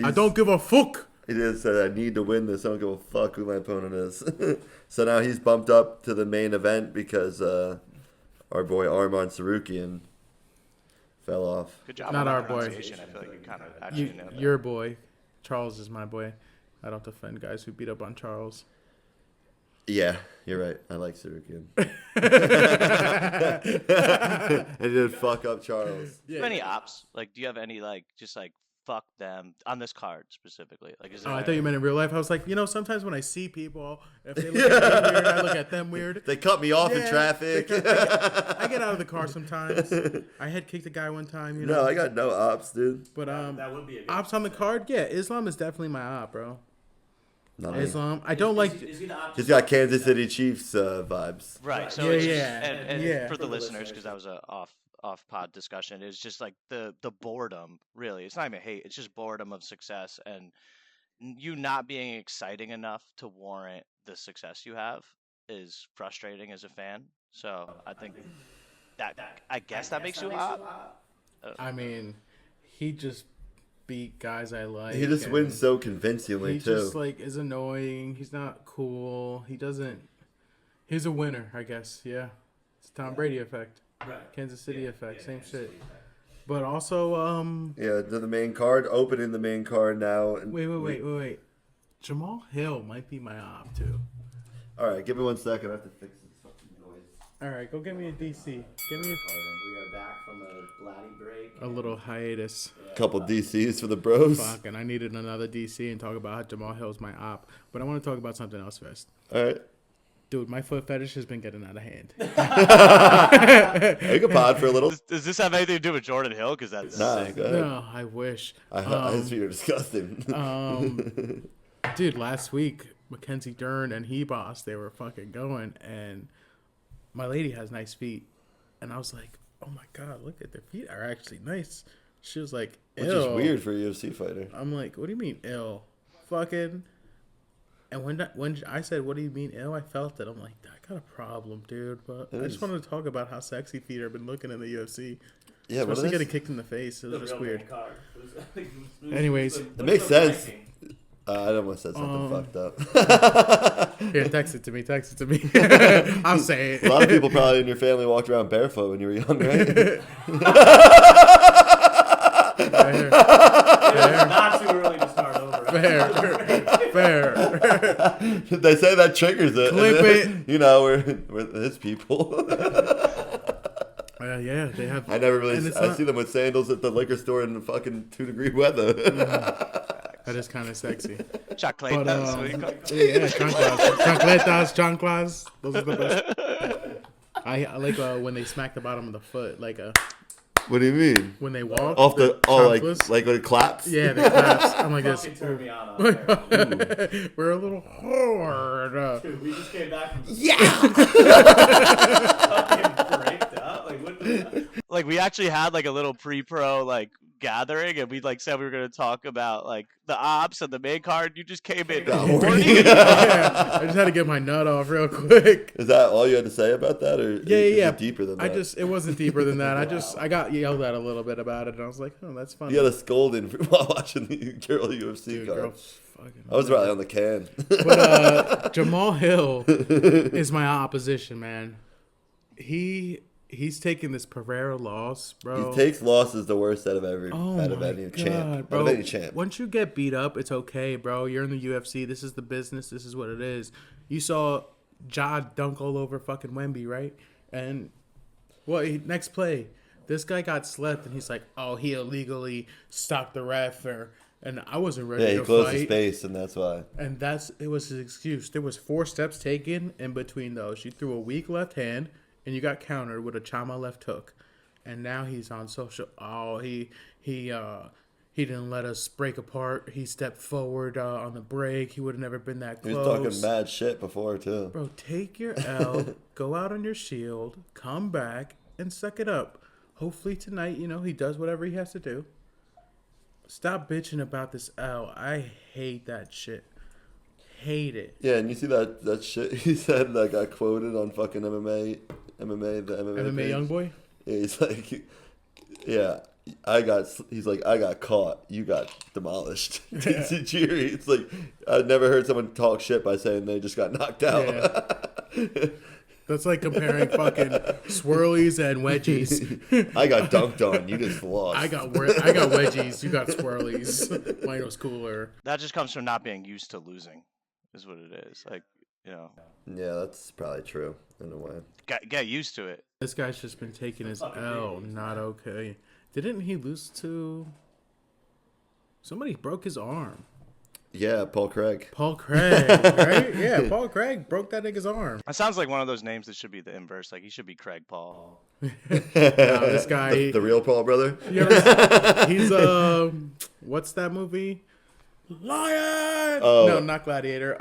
He's- don't give a fuck. He just said, I need to win this. I don't give a fuck who my opponent is. So now he's bumped up to the main event because our boy Arman Sarukian fell off. good job. Not on our that boy. pronunciation. I feel like you kind of actually know that. Your boy. Charles is my boy. I don't defend guys who beat up on Charles. Yeah, you're right. I like Sarukian. And he did fuck up Charles. Do you have any ops? Like, do you have any just fuck them on this card specifically? Like, is there? Oh, I thought you meant in real life. I was like, sometimes when I see people, if they look at me weird, I look at them weird. They cut me off in Yeah, traffic. I get out of the car sometimes. I had kicked a guy one time, you know. No, I got no ops, dude. But That would be a good ops on the card, yeah. Islam is definitely my op, bro. Not me. Islam. I don't like. Is he the opposite? He's got Kansas City Chiefs vibes. Right. So Yeah, it's just, yeah, and yeah. for the listeners, because that was a off pod discussion, is just like the boredom. Really, it's not even hate. It's just boredom of success and you not being exciting enough to warrant the success you have is frustrating as a fan. So I think that I guess that makes you op. I mean, he just beat guys I like. He just and wins so convincingly, He too. just is annoying. He's not cool. He doesn't. He's a winner, I guess. Yeah, it's Tom Brady effect, Right. Kansas City effect, same Kansas shit. City effect. But also, Yeah, to the main card, opening the main card now. And wait. Jamal Hill might be my op too. All right, give me 1 second. I have to fix this fucking noise. All right, go get me a DC. Give me We are back from a bloody break. a little hiatus. Couple DCs for the bros. Fuck, and I needed another DC and talk about how Jamal Hill's my op. But I want to talk about something else first. All right. Dude, my foot fetish has been getting out of hand. Take a pod for a little. Does this have anything to do with Jordan Hill? Because that's Nah, sick. go ahead. No, I wish. His feet are disgusting. Dude, last week, Mackenzie Dern and He Boss, they were fucking going, and my lady has nice feet. And I was like, oh my God, look at their feet are actually nice. She was like, Which ill. is weird for a UFC fighter. I'm like, what do you mean ill? Fucking. And when I said, what do you mean ill? I felt it. I'm like, I got a problem, dude. But I just wanted to talk about how sexy feet have been looking in the UFC. Yeah, what Especially is getting kicked in the face. It was The just real weird. main card. Anyways. It makes sense. I almost said something fucked up. Here, text it to me. I'll say it. A lot of people probably in your family walked around barefoot when you were young, right? Fair. Not too early to start over. Fair. They say that triggers it. Clip and it. then, you know, we're his people. Yeah, they have. I never really. And it's I not- see them with sandals at the liquor store in the fucking 2-degree weather. That is kind of sexy. Chocolate. But, That's what you call it. Yeah, chanclas. Those are the best. I like when they smack the bottom of the foot, What do you mean? when they walk. Off the chanclas. like when it claps. Yeah, they claps. I'm like this. Fucking turned me on out there. We're a little hard. Dude, we just came back from Yeah. fucking breaked up. Like, what the Like we actually had like a little pre-pro gathering, and we like said we were gonna talk about like the ops and the main card. You just came in. Got horny. horny. Yeah, I just had to get my nut off real quick. Is that all you had to say about that, or is it deeper than that? It wasn't deeper than that. I got yelled at a little bit about it, and I was like, oh, that's funny. You got a scolding while watching the girl UFC Dude, card. girl's fucking I was right on the can. But Jamal Hill is my opposition, man. He's taking this Pereira loss, bro. He takes losses the worst out of any God, champ. bro. Out of any champ. Once you get beat up, it's okay, bro. You're in the UFC. This is the business. This is what it is. You saw Ja dunk all over fucking Wemby, right? And next play, this guy got slept, and he's like, "Oh, he illegally stopped the ref," and I wasn't ready to fight. Yeah, he closed the space, and that's why. And it was his excuse. There was 4 steps taken in between those. You threw a weak left hand, and you got countered with a Chama left hook. And now he's on social. Oh, he didn't let us break apart. He stepped forward on the break. He would have never been that close. He was talking mad shit before too. Bro, take your L, go out on your shield, come back, and suck it up. Hopefully tonight, he does whatever he has to do. Stop bitching about this L. I hate that shit. Hate it. Yeah, and you see that shit he said that got quoted on fucking MMA, the MMA page? Youngboy? Yeah, he's like, yeah, I got caught. You got demolished. TCG. It's like, I've never heard someone talk shit by saying they just got knocked out. Yeah. That's like comparing fucking swirlies and wedgies. I got dunked on. You just lost. I got wedgies. You got swirlies. Mine was cooler. That just comes from not being used to losing, is what it is. Like, Yeah, that's probably true in a way. Get used to it. This guy's just been taking his L. Not okay. Didn't he lose to... Somebody broke his arm. Yeah, Paul Craig. Paul Craig, right? Yeah, Paul Craig broke that nigga's arm. That sounds like one of those names that should be the inverse. Like, he should be Craig Paul. This guy... The real Paul brother? He's, what's that movie? Lion! Oh. No, not Gladiator.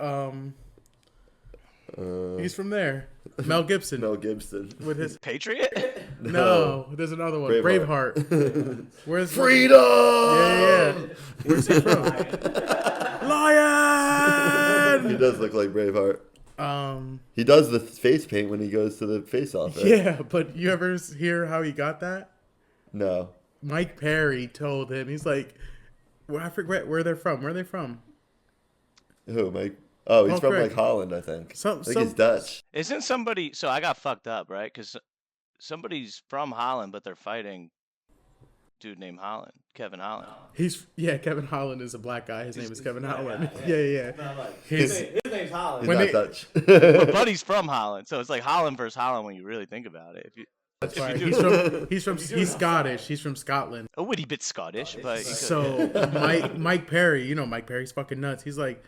He's from there. Mel Gibson. Mel Gibson. With his... Patriot? No, there's another one. Braveheart. Where's Freedom! Yeah. Where's he from? Lion! He does look like Braveheart. He does the face paint when he goes to the face-off. Right? Yeah, but you ever hear how he got that? No. Mike Perry told him. He's like, well, I forget where they're from. Where are they from? Who, Mike? Oh, he's Paul from Craig. like Holland, I think. I think Some- he's Dutch. Isn't somebody... So I got fucked up, right? Because somebody's from Holland, but they're fighting dude named Holland. Kevin Holland. Kevin Holland is a black guy. His name is Kevin Holland. Yeah. Not like, His- his name's Holland. He's When not they- Dutch. But Buddy's from Holland, so it's like Holland versus Holland when you really think about it. That's If you right. do- He's Scottish. He's from Scotland. A witty bit Scottish, but he could- So Mike Perry, Mike Perry's fucking nuts. He's like,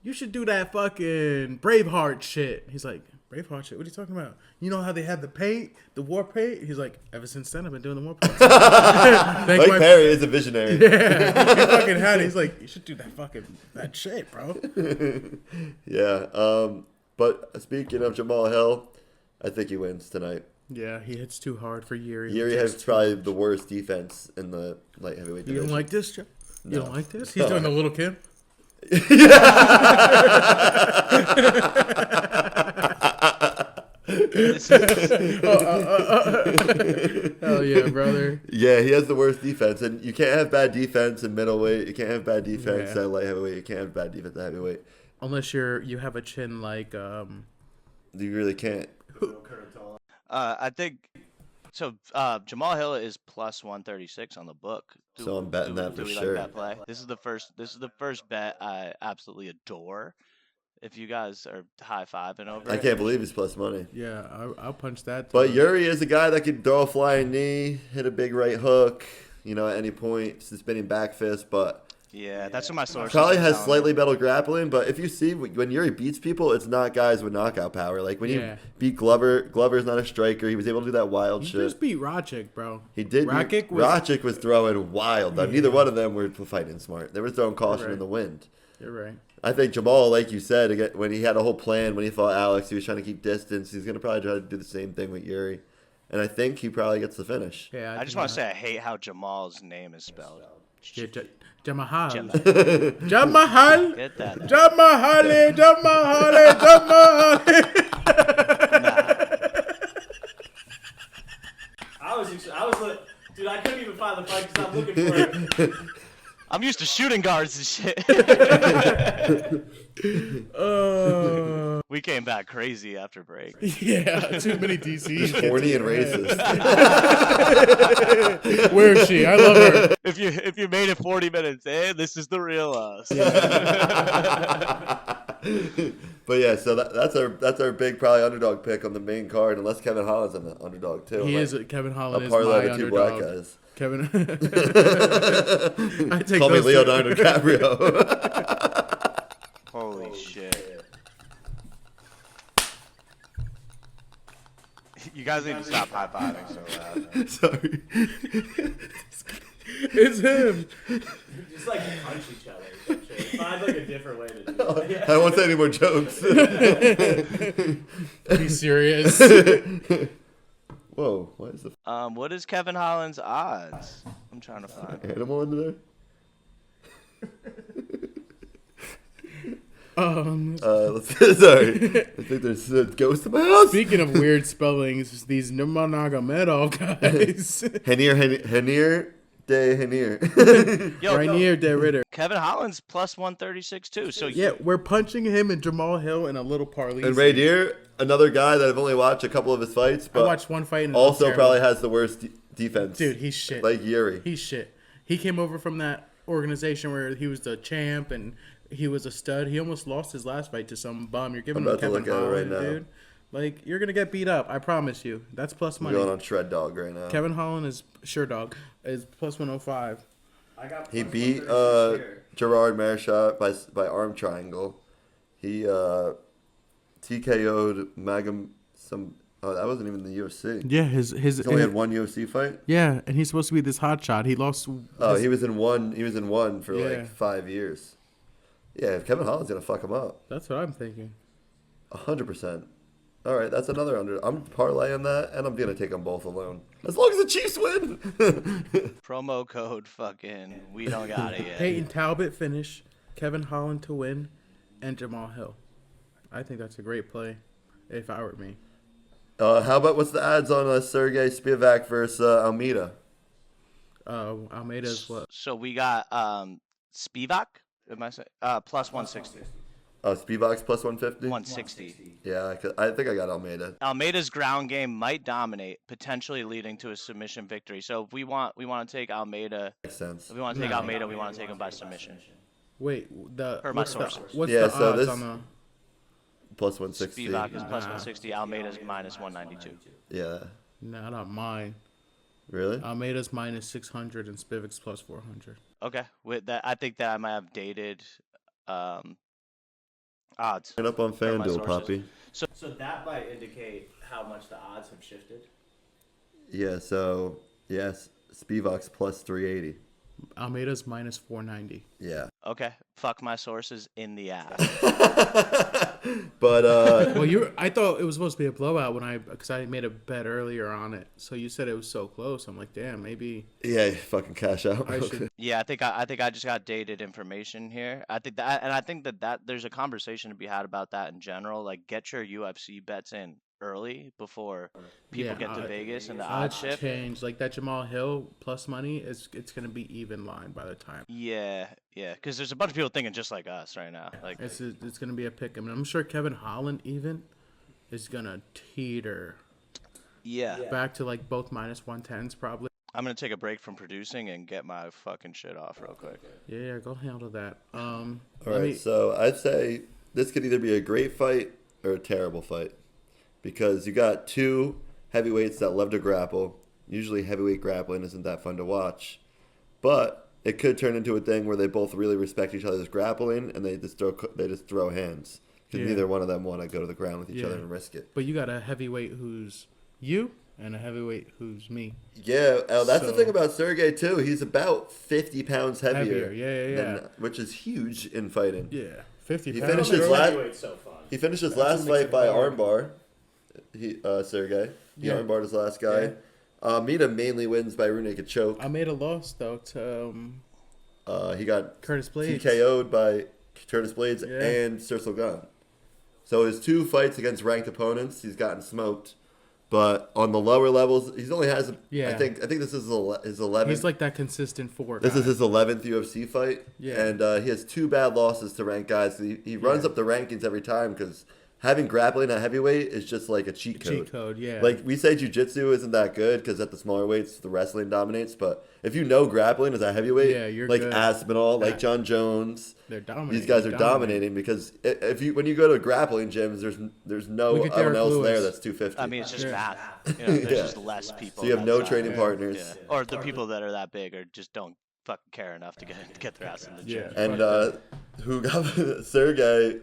you should do that fucking Braveheart shit. He's like, Braveheart shit? What are you talking about? You know how they had the paint, the war paint? He's like, ever since then I've been doing the war paint. Mike Perry is a visionary. Yeah, he fucking had it. He's like, you should do that shit, bro. Yeah. But speaking of Jamal Hill, I think he wins tonight. Yeah, he hits too hard for Yuri. Yuri has probably the worst defense in the light heavyweight You division. don't like this, Joe? You No. don't like this? He's doing the little Kim. Hell yeah, brother. Yeah, he has the worst defense, and you can't have bad defense in middleweight. You can't have bad defense Yeah. at light heavyweight. You can't have bad defense at heavyweight. Unless you have a chin like You really can't. I think so. Jamal Hill is plus 136 on the book. So I'm betting that for do we sure. Like that play? This is the first bet I absolutely adore. If you guys are high fiving over, I it. can't believe he's plus money. yeah, I'll punch that. But Yuri is a guy that could throw a flying knee, hit a big right hook, at any point, it's a spinning back fist, but Yeah, that's what my source. probably has slightly better grappling. But if you see when Yuri beats people, it's not guys with knockout power. Like when Yeah. he beat Glover's not a striker. He was able to do that wild You shit. just beat Rakic, bro. He did. Rakic was throwing wild. Yeah. Neither one of them were fighting smart. They were throwing caution Right. in the wind. You're right. I think Jamal, like you said, when he had a whole plan, when he fought Alex, he was trying to keep distance. He's going to probably try to do the same thing with Yuri. and I think he probably gets the finish. Yeah, I just want to say I hate how Jamal's name is spelled. Jamahal. Jam- Jamahal. Get that. Jamahale. Jamahale. Jamahale. I was like, dude, I couldn't even find the fight because I'm looking for it. I'm used to shooting guards and shit. We came back crazy after break. Yeah, too many DCs. Horny and racist. Where is she? I love her. If you made it 40 minutes, this is the real us. But yeah, so that's our big probably underdog pick on the main card, unless Kevin Holland's an underdog too. He Like, is. Kevin Holland a is parlay my of two black underdog. guys. Kevin. I take Call me those two. Leonardo DiCaprio. Holy shit. You guys need to stop high-fiving so loud. Sorry. It's him. Just like to punch each other. Or some shit. Find like a different way to do it. I won't say any more jokes. Be serious. Whoa, what is the What is Kevin Holland's odds? I'm trying to find. animal in there? Sorry. I think there's a ghost in my house. Speaking of weird spellings, these Nurmagomedov guys. Henier de Henier. Yo, Rainier de Ritter. Kevin Holland's plus 136 too. So Yeah, we're punching him and Jamal Hill in a little parlay. And Ray Deer, another guy that I've only watched a couple of his fights, I but watched one fight and it also was probably terrible. has the worst defense. Dude, he's shit. Like Yuri. He's shit. He came over from that organization where he was the champ and he was a stud. He almost lost his last fight to some bum. You're giving I'm him about to Kevin look at it right Holland, now. dude. Like, you're going to get beat up. I promise you. That's plus I'm money. going on Shred Dog right now. Kevin Holland is sure dog. Is plus 105. I got He plus beat 136 here. Gerard Marchot by arm triangle. He TKO'd Magam some. Oh, that wasn't even the UFC. Yeah, his He's only had one UFC fight. yeah, and he's supposed to be this hot shot. He lost. Oh, he was in one. He was in one for Yeah. like 5 years. Yeah, Kevin Holland's gonna fuck him up. That's what I'm thinking. 100%. All right, that's another under. I'm parlaying that, and I'm gonna take them both alone. As long as the Chiefs win. promo code fucking we don't got it yet. Peyton Talbot finish, Kevin Holland to win, and Jamal Hill. I think that's a great play. If I were me. How about what's the odds on Sergey Spivak versus Almeida? Almeida's what? So we got Spivak. Am I saying plus 160? Oh, Spivak's plus 150. 160. Yeah, I think I got Almeida. Almeida's ground game might dominate, potentially leading to a submission victory. So if we want to take Almeida. Makes sense. If we want to take Almeida, we want to take him by submission. Wait, Per my sources. What's Yeah, the so odds this- on the? Plus 160. Spivak is plus 160. Almeida's minus 192. Yeah. Nah, not mine. Really? Almeida's minus 600 and Spivak's plus 400. Okay, with that, I think that I might have dated odds. Get up on Per my FanDuel, sources. Poppy. So that might indicate how much the odds have shifted. Yeah, so, yes, Spivak's plus 380. Almeida's minus 490. Yeah. Okay, fuck my sources in the ass. But, Well, I thought it was supposed to be a blowout because I made a bet earlier on it. So you said it was so close. I'm like, damn, maybe yeah, fucking cash out. I should. Yeah, I think I just got dated information here. I think that there's a conversation to be had about that in general. Like, get your UFC bets in early before people get to Vegas and the odds Odds shift. change. Like that Jamal Hill plus money it's gonna be even line by the time. Yeah, because there's a bunch of people thinking just like us right now. Like, It's gonna be a pick. I mean, I'm sure Kevin Holland even is gonna teeter yeah. back to like both minus 110s probably. I'm gonna take a break from producing and get my fucking shit off real quick. Yeah, go handle that. All right, so I'd say this could either be a great fight or a terrible fight because you got two heavyweights that love to grapple. Usually heavyweight grappling isn't that fun to watch, but it could turn into a thing where they both really respect each other's grappling and they just throw hands because Yeah. neither one of them want to go to the ground with each Yeah. other and risk it. But you got a heavyweight who's you and a heavyweight who's me. Yeah, that's the So- thing about Sergey too. He's about 50 pounds heavier. Heavier, yeah. than- which is huge in fighting. Yeah, 50 He pounds. finished his Bro, last. heavyweight's so fun. He finished his That's last what makes fight it by hard. armbar. Sergey. He Yeah. armbarred his last guy. Mita mainly wins by rear naked choke. I made a loss though to He got Curtis Blades. TKO'd by Curtis Blades Yeah. and Cyril Gane. So his 2 fights against ranked opponents, he's gotten smoked. But on the lower levels, he's only has. Yeah. I think this is his 11th. He's like that consistent 4 guy. This is his 11th UFC fight. Yeah. And he has 2 bad losses to ranked guys. He runs up the rankings every time because having grappling at heavyweight is just like a cheat code. Cheat code, yeah. Like we say jiu-jitsu isn't that good because at the smaller weights, the wrestling dominates. But if you know grappling is a heavyweight, Yeah, you're like good. Aspinall, like John Jones, They're dominating. these guys are dominating because when you go to grappling gyms, there's no Look at anyone Derek else Lewis. there that's 250. I mean, it's just Yeah. math. You know, there's Yeah. just less people. So you have on no that side. training Yeah. partners. Yeah. Or the people that are that big or just don't fucking care enough to get their ass in the gym. Yeah. And who got Sergey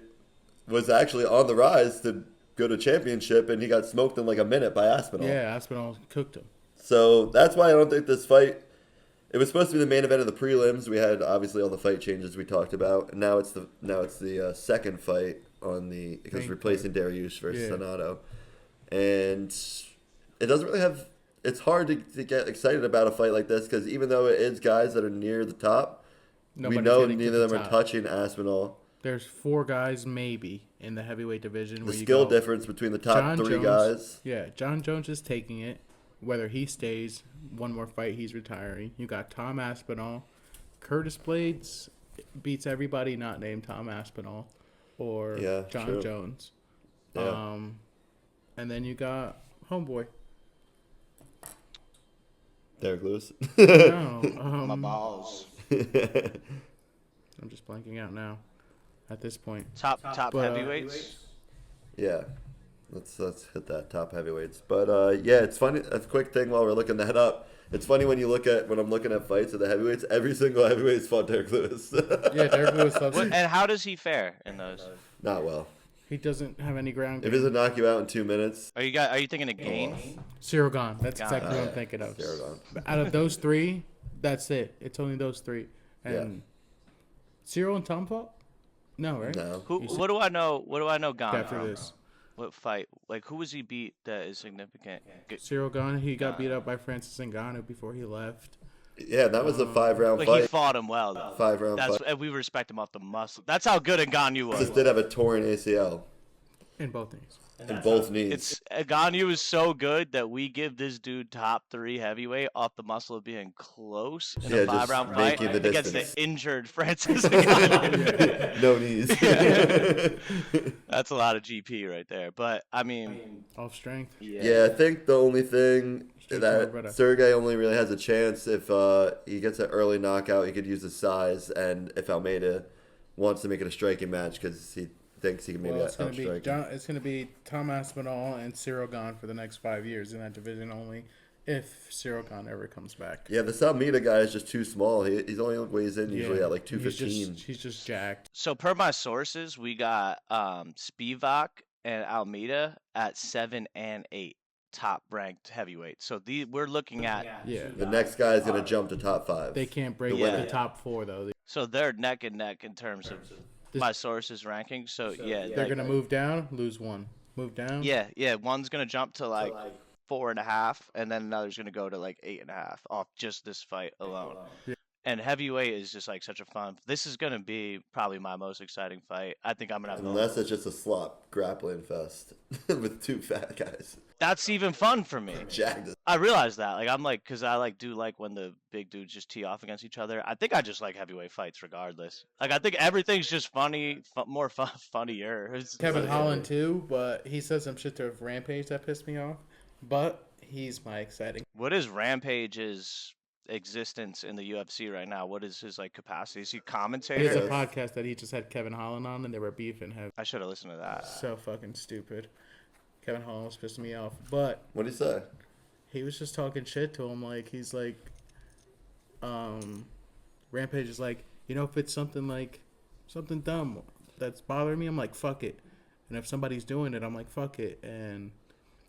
was actually on the rise to go to championship, and he got smoked in like a minute by Aspinall. Yeah, Aspinall cooked him. So that's why I don't think this fight. It was supposed to be the main event of the prelims. We had obviously all the fight changes we talked about, and now it's the second fight on the because Main replacing Dariush versus Yeah. Sonato, and it doesn't really have. It's hard to get excited about a fight like this because even though it is guys that are near the top, we Nobody's know getting to neither the of them are top. touching Aspinall. There's 4 guys maybe in the heavyweight division. The where you skill go, difference between the top John 3 Jones, guys. Yeah, John Jones is taking it. Whether he stays, one more fight, he's retiring. You got Tom Aspinall. Curtis Blades beats everybody not named Tom Aspinall or Yeah, John true. Jones. Yeah. And then you got Homeboy. Derek Lewis. No, My balls. I'm just blanking out now. At this point, Top But, heavyweights. Yeah, let's hit that top heavyweights. But yeah, it's funny. A quick thing while we're looking that up. It's funny when I'm looking at fights of the heavyweights. Every single heavyweight's fought Derek Lewis. yeah, Derek Lewis loves What, it. and how does he fare in those? Not well. He doesn't have any ground If game. he doesn't knock you out in 2 minutes, Are you thinking of Gain? Cyril Gane. That's Gane. exactly what Yeah, I'm thinking of. Cyril Gane. But out of those 3, that's it. It's only those 3. And Cyril and Tom fought? No, right? no. Who? You said- What do I know? What do I know? Gone After from? this. What fight? Like who was he beat that is significant? Cyril Gane, he got beat up by Francis Ngannou before he left. Yeah, that was a 5-round But fight. he fought him well though. 5-round That's fight. and we respect him off the muscle. That's how good Ngannou was. Just did have a torn ACL In both knees. in both knees. It's Ngannou is so good that we give this dude top 3 heavyweight off the muscle of being close in Yeah, a just 5-round fight making the against distance. the injured Francis Ngannou. No knees. That's a lot of GP right there. But I mean, Off strength. Yeah, I think the only thing Straight forward, brother. that Sergey only really has a chance if he gets an early knockout, he could use his size, and if Almeida wants to make it a striking match because he thinks he can maybe Well, it's gonna be outstrike. it's gonna be Tom Aspinall and Cyril Gane for the next 5 years in that division only, if Cyril Gane ever comes back. Yeah, the Almeida guy is just too small. He's only weighs in usually Yeah, at like 215. He's just jacked. so per my sources, we got Spivak and Almeida at 7 and 8 top ranked heavyweights. So we're looking at Yeah. The next guy is gonna jump to top 5. They can't break The the winner. top 4 though. so they're neck and neck in terms of my sources ranking. So yeah, They're gonna move down, lose 1. Move down. yeah. One's gonna jump to like 4.5, and then another's gonna go to like 8.5 off just this fight alone. Yeah. And heavyweight is just like such a fun. This is gonna be probably my most exciting fight. I think I'm gonna have. Unless it's just a slop grappling fest with 2 fat guys. That's even fun for me. Jacked. I realize that. Like I'm like, cause I do like when the big dudes just tee off against each other. I think I just like heavyweight fights regardless. Like I think everything's just funny, more fun, funnier. Kevin Holland too, but he said some shit to Rampage that pissed me off. But he's my exciting. What is Rampage's existence in the UFC right now? What is his like capacity? Is he commentator? There's a podcast that he just had Kevin Holland on, and they were beefing him. I should have listened to that. So fucking stupid. Kevin Holland was pissing me off, but What do you say? he was just talking shit to him. Like he's like, Rampage is like, if it's something dumb that's bothering me, I'm like, fuck it. And if somebody's doing it, I'm like, fuck it. And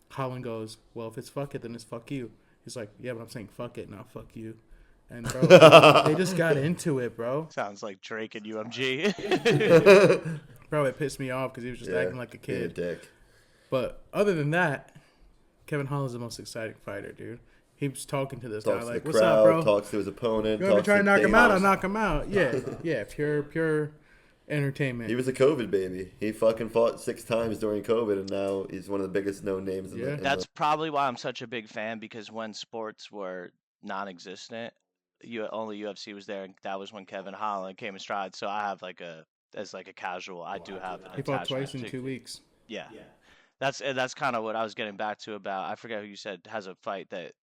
Holland goes, well, if it's fuck it, then it's fuck you. He's like, yeah, but I'm saying fuck it, not fuck you. And bro, they just got into it, bro. Sounds like Drake and UMG. Bro, it pissed me off because he was just acting like a Being kid. dick. But other than that, Kevin Holland's the most exciting fighter, dude. He's talking to this Talks guy to like, the "What's crowd, up, bro? talks to his opponent. You want me to try and knock him out? I'll Thanos. knock him out." Yeah, pure entertainment. He was a COVID baby. He fucking fought 6 times during COVID, and now he's one of the biggest known names. Yeah. That's probably why I'm such a big fan, because when sports were non-existent, only UFC was there, and that was when Kevin Holland came in stride. So I have as a casual, I do have an He fought attachment twice in to- 2 weeks. Yeah. That's kind of what I was getting back to about. I forget who you said has a fight that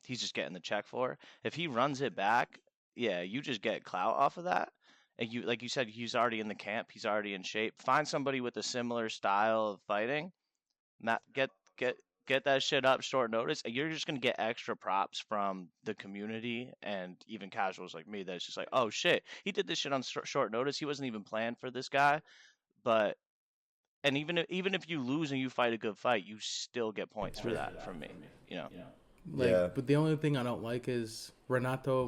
he's just getting the check for. If he runs it back, yeah, you just get clout off of that. And you, like you said, he's already in the camp. He's already in shape. Find somebody with a similar style of fighting. Get that shit up short notice, and you're just gonna get extra props from the community and even casuals like me. That's just like, oh shit, he did this shit on short notice. He wasn't even planned for this guy, but. And even if you lose and you fight a good fight, you still get points for that from me. You know. Like, Yeah. But the only thing I don't like is Renato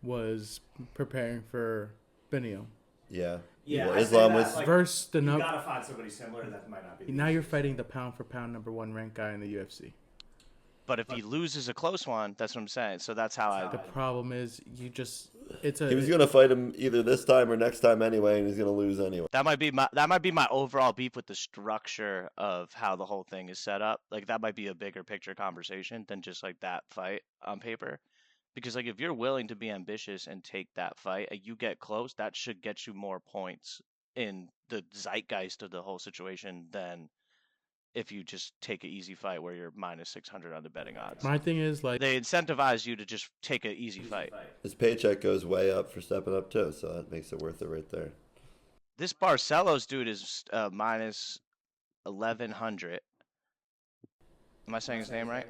was preparing for Benio. Yeah. Yeah, Well, I say Islam that, was like, Versus the you gotta find somebody similar that might not be. now you're fighting the pound for pound number 1 ranked guy in the UFC. But if he loses a close one, that's what I'm saying. So that's how The problem is he was gonna fight him either this time or next time anyway, and he's gonna lose anyway. that might be my overall beef with the structure of how the whole thing is set up. Like that might be a bigger picture conversation than just like that fight on paper. Because like if you're willing to be ambitious and take that fight and you get close, that should get you more points in the zeitgeist of the whole situation than if you just take an easy fight where you're minus 600 on the betting odds. My thing is like They incentivize you to just take an easy fight. His paycheck goes way up for stepping up too, so that makes it worth it right there. This Barcelos dude is minus 1100. Am I saying his name right?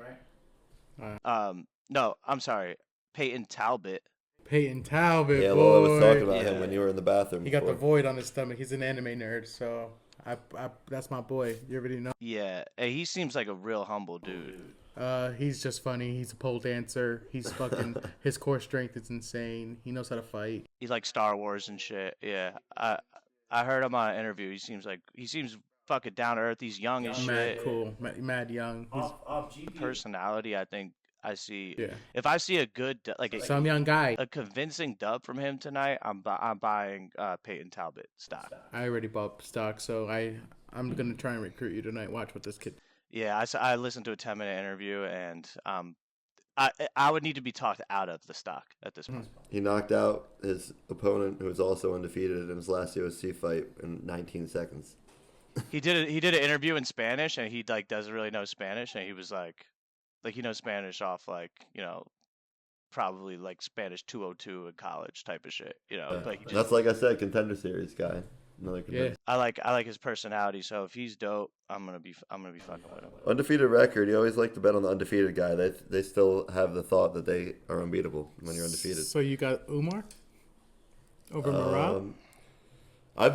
No, I'm sorry. Peyton Talbot. Peyton Talbot, Yeah, boy. Lola was talking about Yeah. him when you were in the bathroom. He got the before. void on his stomach. He's an anime nerd, so I that's my boy. You already know. Yeah, and he seems like a real humble dude. He's just funny. He's a pole dancer. He's fucking. His core strength is insane. He knows how to fight. He likes Star Wars and shit. Yeah, I heard him on an interview. He seems fucking down to earth. He's young as Mad shit. cool. Mad young. He's Off GP. Personality, I think I see. yeah. If I see a good Some young guy. a convincing dub from him tonight, I'm buying Peyton Talbot stock. I already bought stock, so I'm gonna try and recruit you tonight. Watch what this kid. Yeah, I listened to a 10-minute interview, and I would need to be talked out of the stock at this point. He knocked out his opponent, who was also undefeated in his last UFC fight, in 19 seconds. He did an interview in Spanish, and he like doesn't really know Spanish, and he was like he knows Spanish off like probably like Spanish 202 in college type of shit, Like he just, That's like I said, contender series guy. Another contender. Yeah. I like his personality, so if he's dope, I'm gonna be fucking with him. Undefeated record. You always like to bet on the undefeated guy. They still have the thought that they are unbeatable when you're undefeated. So you got Umar over Marab.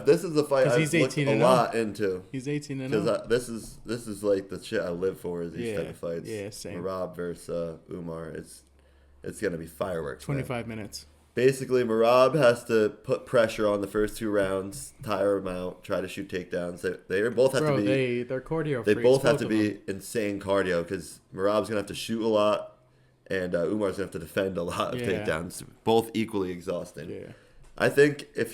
This is a fight 'Cause I've he's looked 18 a and lot into. He's 18 and Because 0. this is like the shit I live for, is these Yeah, type of fights. yeah, same. Marab versus Umar. It's gonna be fireworks. man. 25 minutes. Basically, Marab has to put pressure on the first 2 rounds, tire him out, try to shoot takedowns. They both have Bro, to be. they're cardio They freaks, both have to of them. be insane cardio, because Marab's gonna have to shoot a lot, and Umar's gonna have to defend a lot of Yeah. takedowns. Both equally exhausting. Yeah. I think if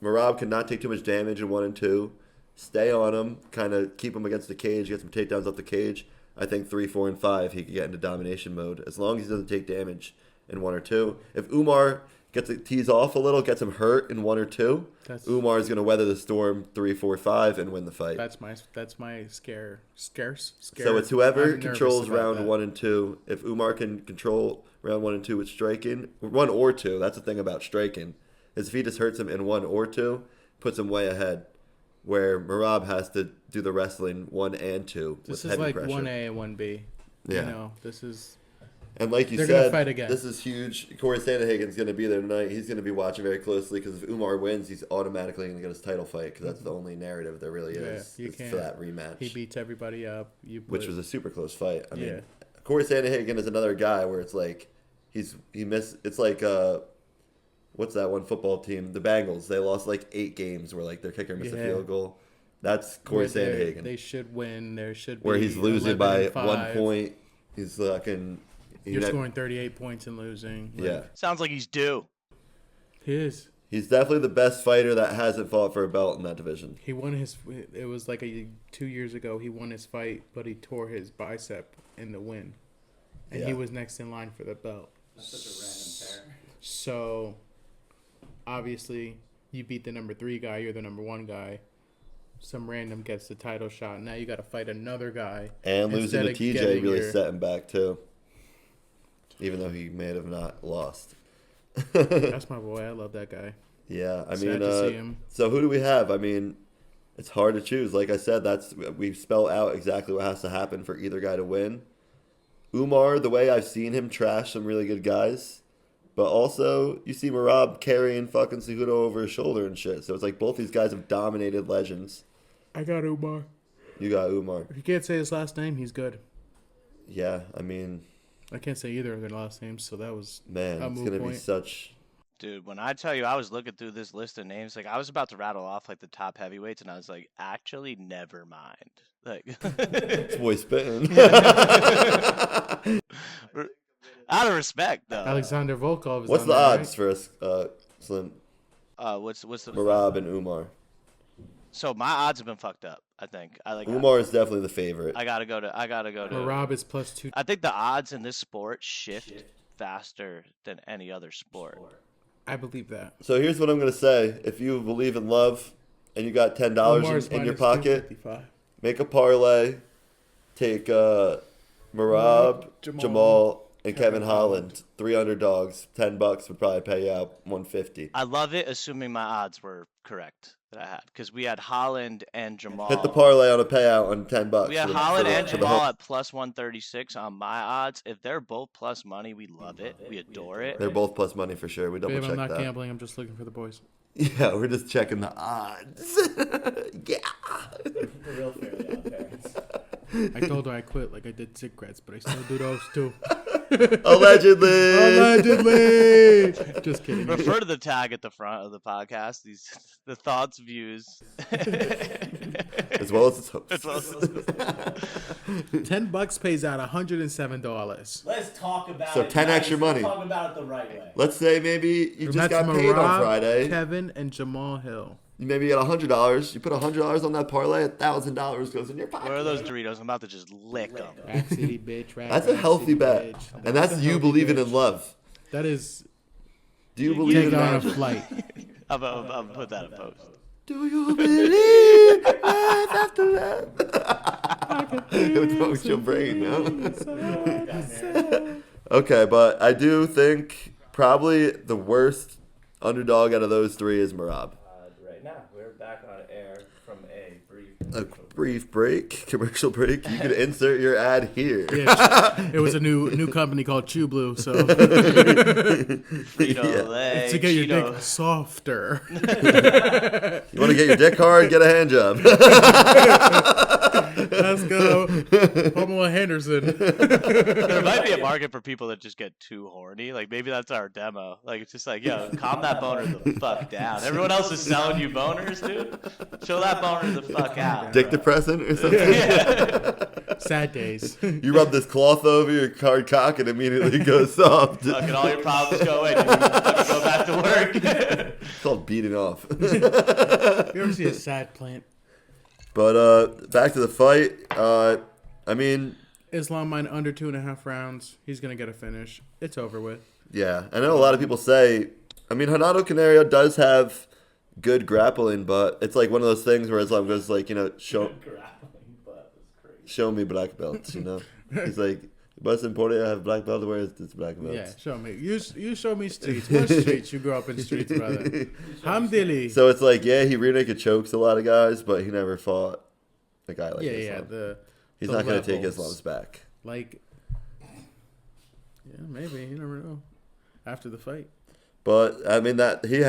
Marab can not take too much damage in 1 and 2, stay on him, kind of keep him against the cage, get some takedowns off the cage, I think 3, 4, and 5 he could get into domination mode, as long as he doesn't take damage in 1 or 2. If Umar gets it tees off a little, gets him hurt in 1 or 2, Umar's gonna weather the storm 3, 4, 5 and win the fight. That's my scare. So it's whoever I'm nervous controls about round that. 1 and 2. If Umar can control round 1 and 2 with striking, 1 or 2, that's the thing about striking, is if he just hurts him in 1 or 2, puts him way ahead. Where Marab has to do the wrestling 1 and 2 This with is heavy like pressure. 1A and 1B. Yeah. This is. And like you They're gonna said, fight again. this is huge. Corey Sandhagen's going to be there tonight. He's going to be watching very closely, because if Umar wins, he's automatically going to get his title fight, because that's the only narrative there really is you is can't. for that rematch, He beats everybody up. which was a super close fight. I mean, Yeah. Corey Sandhagen is another guy where it's like he missed. It's like what's that one football team? The Bengals. They lost like 8 games where like their kicker missed a Yeah. field goal. That's Corey where Sandhagen. They should win. There should be where he's losing by 1 11-5. point. He's fucking. You're scoring 38 points and losing. Yeah. Sounds like he's due. He is. He's definitely the best fighter that hasn't fought for a belt in that division. He won his. It was like 2 years ago. He won his fight, but he tore his bicep in the win, and he was next in line for the belt. That's such a random pair. So, obviously, you beat the number 3 guy. You're the number 1 guy. Some random gets the title shot. Now you got to fight another guy. And losing to instead of TJ getting really your- set him back too. Even though he may have not lost. That's my boy. I love that guy. Yeah, I Sad mean, to see him. so who do we have? I mean, it's hard to choose. Like I said, we spell out exactly what has to happen for either guy to win. Umar, the way I've seen him trash some really good guys, but also you see Merab carrying fucking Cejudo over his shoulder and shit. So it's like both these guys have dominated legends. I got Umar. You got Umar. If you can't say his last name, he's good. Yeah, I mean, I can't say either of their last names, so that was man, a it's moot gonna be point. such. Dude, when I tell you I was looking through this list of names, like I was about to rattle off like the top heavyweights, and I was like, actually, never mind. Like, This boy spitting. out of respect, though. Alexander Volkov is What's on the there, odds for us, Slim? What's the Merab and Umar. So my odds have been fucked up. I think Umar is definitely the favorite. I gotta go to. right? Merab is +2. I think the odds in this sport shift faster than any other sport. I believe that. So here's what I'm gonna say: if you believe in love, and you got $10 Umar's in your minus pocket, 255. make a parlay. Take Merab, Jamal, and Kevin Holland. 3 underdogs. $10 would probably pay you out 150. I love it, assuming my odds were correct that I had, because we had Holland and Jamal. Hit the parlay on a payout on $10. We had for the- Holland for the- and for the Jamal whole- at +136 on my odds. If they're both plus money, we love it. We adore it. They're both plus money for sure. We double Babe, I'm check not that. gambling. I'm just looking for the boys. Yeah, we're just checking the odds. Yeah. The real fairly odd parents. I told her I quit like I did cigarettes, but I still do those too. Allegedly. Allegedly. Just kidding. Refer to the tag at the front of the podcast. The thoughts, views, As well as its host. as well as $10 pays out $107. Let's talk about So it. 10 nice. extra money. Let's talk about it the right way. Let's say maybe you just That's got paid on Merab, Friday. Kevin, and Jamal Hill. Maybe you got $100. You put $100 on that parlay, $1,000 goes in your pocket. Where are those Doritos? I'm about to just lick them. Rack City, bitch. That's a healthy bet. And that's you believing in love. That is Do you believe take in on a magic? flight. I'm gonna put that in post. Do you believe life after love? It throws your brain, no? Okay, but I do think probably the worst underdog out of those three is Merab. Right now, we're back on air from a brief. A brief break, commercial break. You can insert your ad here. Yeah, it was a new company called Chew Blue, so Frito Yeah. Lay, to get your Cheeto. dick softer. You want to get your dick hard? Get a hand job. Let's go, Pamela Henderson. There might be a market for people that just get too horny. Like maybe that's our demo. Like it's just like, yo, calm that boner the fuck down. Everyone else is selling you boners, dude. Chill that boner the fuck out. Dick depressant or something? Sad days. You rub this cloth over your hard cock and immediately goes soft. Fucking all your problems go away. Dude. Fucking go back to work. It's called beating off. You ever see a sad plant? But back to the fight. I mean, Islam mine under 2.5 rounds. He's gonna get a finish. It's over with. yeah, I know a lot of people say. I mean, Renato Canario does have good grappling, but it's like one of those things where Islam goes like, show Grappling, but it's crazy. show me black belts. He's like, but it's important I have black belt. Where is this black belt? Yeah, show me. You show me streets. What streets? You grew up in streets, brother. Hamdili. So it's like, yeah, he rear naked chokes a lot of guys, but he never fought a guy like Islam. He's the not going to take levels. Islam's back. Like, yeah, maybe. You never know. After the fight. But I mean that he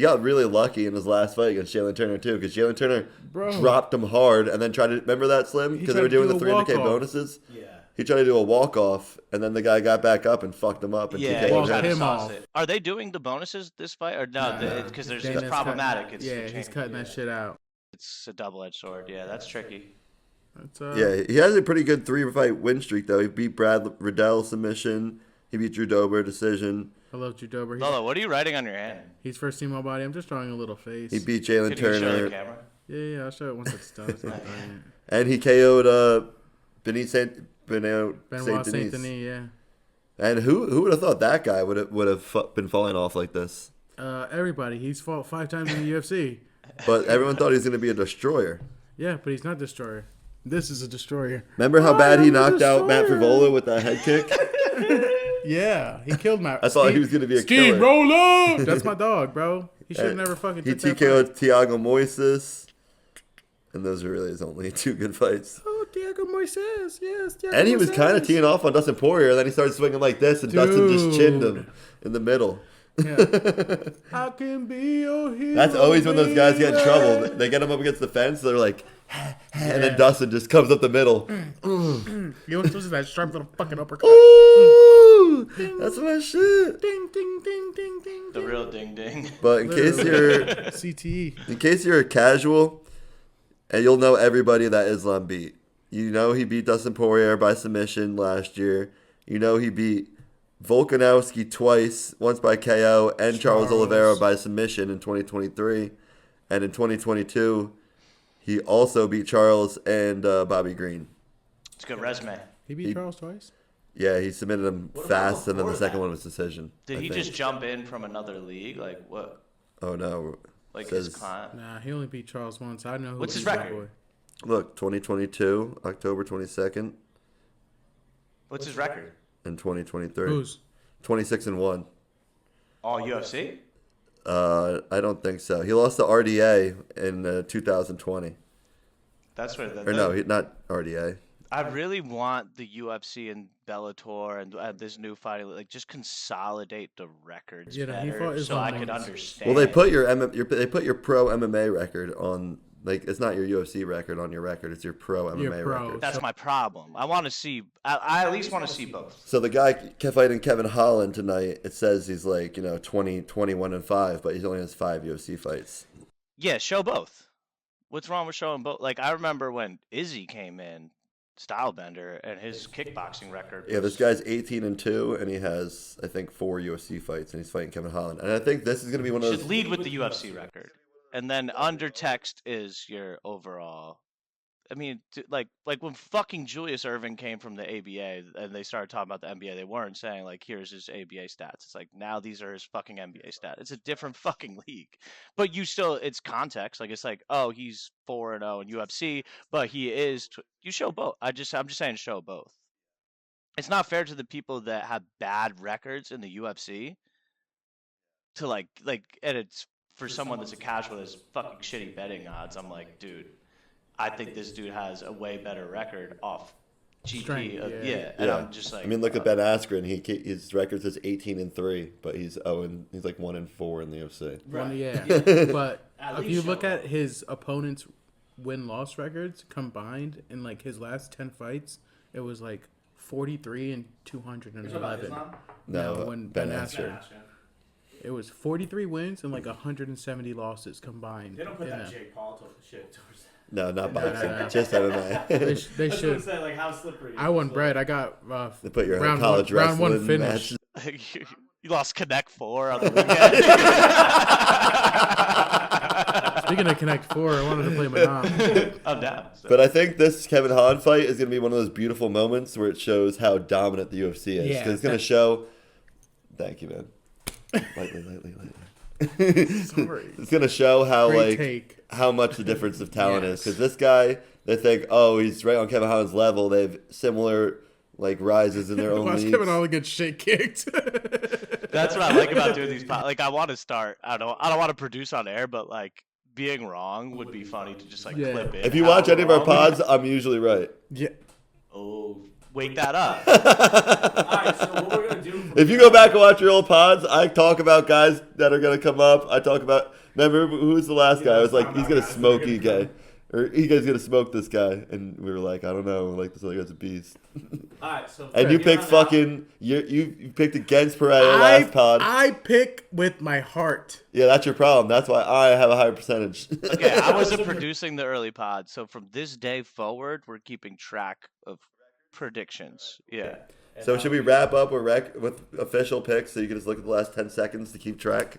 got really lucky in his last fight against Jalen Turner too, because Jalen Turner Bro. dropped him hard and then tried to remember that Slim He because they tried were to doing do the a 300K walk-off. bonuses. Yeah. He tried to do a walk off and then the guy got back up and fucked him up and Yeah, TK'd walked trying to him sauce off. it. Are they doing the bonuses this fight or no? Because it's Dana's problematic. cutting- It's yeah, changing. he's cutting that shit out. It's a double-edged sword. Yeah, that's tricky. That's, Yeah, he has a pretty good 3-fight win streak though. He beat Brad Riddell submission. He beat Drew Dober decision. I love Drew Dober. Lolo, what are you writing on your hand? He's first team all body. I'm just drawing a little face. He beat Jalen Can you show the Turner. camera? Yeah, I'll show it once it's done. It's not done And he KO'd Benoit Saint yet. Benoit Denis. Saint Denis, yeah. And who would have thought that guy would have been falling off like this? Everybody. He's fought 5 times in the UFC. But everyone thought he was going to be a destroyer. Yeah, but he's not destroyer. This is a destroyer. Remember how bad he knocked out Matt Frivola with that head kick? Yeah, he killed Matt. I thought he was going to be a killer. Steamroller! That's my dog, bro. He should have never fucking He took that fight. TKO'd Thiago Moises. And those are really his only 2 good fights. Oh, Thiago Moises. Yes, Thiago And he was Moises. kind of teeing off on Dustin Poirier. And then he started swinging like this, and Dustin just chinned him in the middle. Yeah. I can be your hero. That's always when those guys get in baby. trouble. They get him up against the fence. They're like, and then Dustin just comes up the middle. You know what's that sharp little fucking uppercut? Ooh, that's my shit. Ding, ding, ding, ding, ding. The real ding-ding. But in case CTE. you're a casual, and you'll know everybody that Islam beat. You know he beat Dustin Poirier by submission last year. You know he beat Volkanovski twice, once by KO, and Charles Oliveira by submission in 2023. And in 2022, he also beat Charles and Bobby Green. It's a good resume. He beat Charles twice? Yeah, he submitted him What fast, about and then the before second that? one was decision. Did I he think. just jump in from another league? Like what? Oh, no. Like Says- his client? Nah, he only beat Charles once. I know who What's his beat that record? boy. Look, 2022, October 22nd, What's his record? and 2023. Who's? 26-1. All UFC? I don't think so. He lost to RDA in 2020. That's where Or no, not RDA. I really want the UFC and Bellator and this new fighting like just consolidate the records Yeah, he better fought so Islam I could once. understand. Well, they put they put your pro MMA record on, like, it's not your UFC record on your record. It's your pro MMA pro. record. That's my problem. I want to see. I at least want to see both. So the guy fighting Kevin Holland tonight, it says he's like 20, 21-5, but he only has 5 UFC fights. Yeah, show both. What's wrong with showing both? Like I remember when Izzy came in, Stylebender, and his kickboxing record. Yeah, this guy's 18-2, and he has, I think, 4 UFC fights, and he's fighting Kevin Holland. And I think this is going to be one of should those. lead with the UFC record, and then under text is your overall. I mean, like when fucking Julius Erving came from the ABA and they started talking about the NBA, they weren't saying like, here's his ABA stats. It's like now these are his fucking NBA stats. It's a different fucking league, but you still it's context. Like it's like, oh, he's 4-0 in UFC, but he is. You show both. I'm just saying, show both. It's not fair to the people that have bad records in the UFC to like, and it's for someone that's a casual that's fucking shitty betting odds. I'm like, dude. I think this dude has a way better record off GP. Strength, Yeah, and I'm just like, I mean, look at Ben Askren. His record says 18-3, but he's he's like 1-4 in the UFC. Well, Right. yeah. But At if least you show look it. at his opponent's win-loss records combined in like his last 10 fights, it was like 43 and You're talking about 211. Islam? No, when Ben Ben Askren. Gotcha. It was 43 wins and like 170 losses combined. They don't put in that them. Jake Paul shit towards that. No, not boxing, no. just MMA. They That's what I'm should. saying, like how slippery. I won bread. I got They put your round college one, round one wrestling finish. match. you lost Connect 4 on the weekend. Speaking of Connect 4, I wanted to play Manon. I'm down. So. But I think this Kevin Holland fight is going to be one of those beautiful moments where it shows how dominant the UFC is. Yeah, Because it's going to show. Thank you, man. Lightly. Sorry. It's going to show how Great take. how much the difference of talent is. Yes. Because this guy, they think, oh, he's right on Kevin Holland's level. They have similar rises in their own Watch leagues. Kevin Holland get shit kicked. That's what I like about doing these. Like I want to start. I don't want to produce on air, but like being wrong would be funny to just like Yeah. clip it. If you watch any of our wrong. pods, I'm usually right. Yeah. Oh, wake that up. Alright, so what we're gonna do? from If you go back and watch your old pods, I talk about guys that are going to come up. I talk about, remember, who's the last guy? I was like, he's going to smoke you guy. Or you guys gonna smoke this guy? And we were like, I don't know. Like, this other guy's a beast. All right, so And you picked fucking. You picked against Pereira last pod. I pick with my heart. Yeah, that's your problem. That's why I have a higher percentage. Okay, I wasn't producing the early pod, so from this day forward, we're keeping track of predictions. Yeah. So should we wrap up with official picks so you can just look at the last 10 seconds to keep track?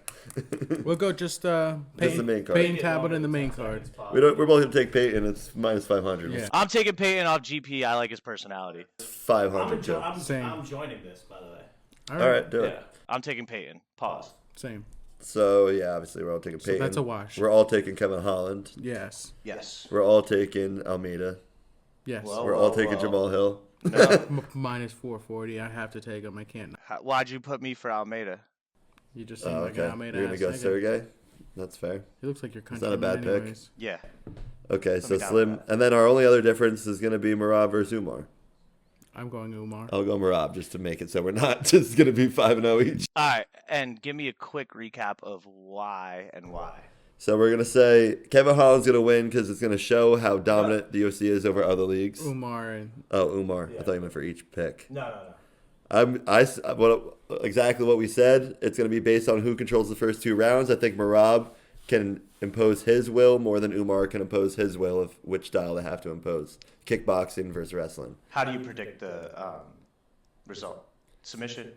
We'll go just the main card. Peyton Tablet and the main card. We're both gonna take Peyton. It's minus 500. Yeah. I'm taking Peyton off GP. I like his personality. 500 too. Same. I'm joining this, by the way. All right, do Yeah. it. I'm taking Peyton. Pause. Same. So yeah, obviously we're all taking Peyton. That's a wash. We're all taking Kevin Holland. Yes. Yes. We're all taking Almeida. Yes. Whoa. We're all taking Jamal Hill. No. Minus 440. I have to take him. I can't. Why'd you put me for Almeida? You just seem Oh, like okay. an Almeida. You're gonna go ass nigga. Sergey. That's fair. He looks like your It's country. not a bad pick. anyways. Yeah. Okay, so me down Slim, with and then our only other difference is gonna be Marab versus Umar. I'm going Umar. I'll go Marab just to make it so we're not just gonna be 5-0 each. All right, and give me a quick recap of why and why. So we're gonna say Kevin Holland's gonna win because it's gonna show how dominant the UFC is over other leagues. Umar and Oh, Umar. Yeah. I thought you meant for each pick. No. Exactly what we said. It's going to be based on who controls the first 2 rounds. I think Marab can impose his will more than Umar can impose his will of which style they have to impose. Kickboxing versus wrestling. How do you predict the result? Submission,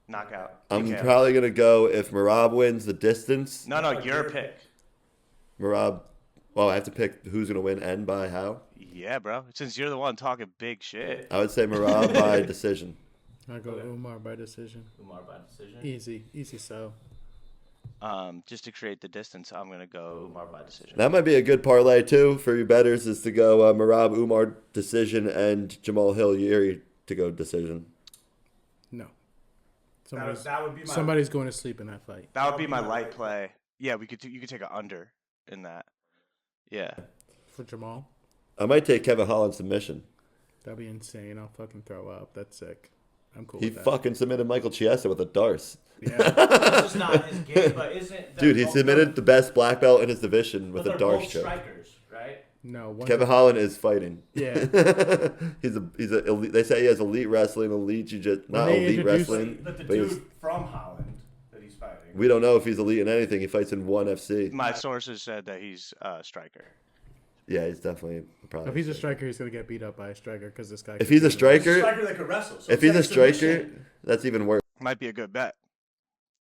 knockout. I'm TKO? probably going to go if Marab wins the distance. No, your pick. Marab. Well, I have to pick who's going to win and by how. Yeah, bro. Since you're the one talking big shit. I would say Marab by decision. I go Umar by decision. Umar by decision. Easy so. Just to create the distance, I'm gonna go Umar by decision. That might be a good parlay too for you bettors is to go Marab Umar decision and Jamal Hill Yuri to go decision. No. That would be my Somebody's going to sleep in that fight. That would be my light play. Yeah, you could take an under in that. Yeah. For Jamal? I might take Kevin Holland submission. That'd be insane. I'll fucking throw up. That's sick. I'm cool He with that. fucking submitted Michael Chiesa with a Darce. Yeah. It's just not his game, but isn't Dude, he submitted the best black belt in his division with a they're Darce both choke. strikers, right? No. Kevin Holland is fighting. Yeah. he's a elite, they say he has elite wrestling, elite jiu-jitsu, not they elite introduced- wrestling. But the but he's- dude from Holland that he's fighting. we don't know if he's elite in anything. He fights in ONE FC. My sources said that he's a striker. Yeah, he's definitely probably. If he's a striker, he's going to get beat up by a striker because this guy. If he's a He's a striker, striker that could wrestle. So if he's a instead of striker, submission, that's even worse. Might be a good bet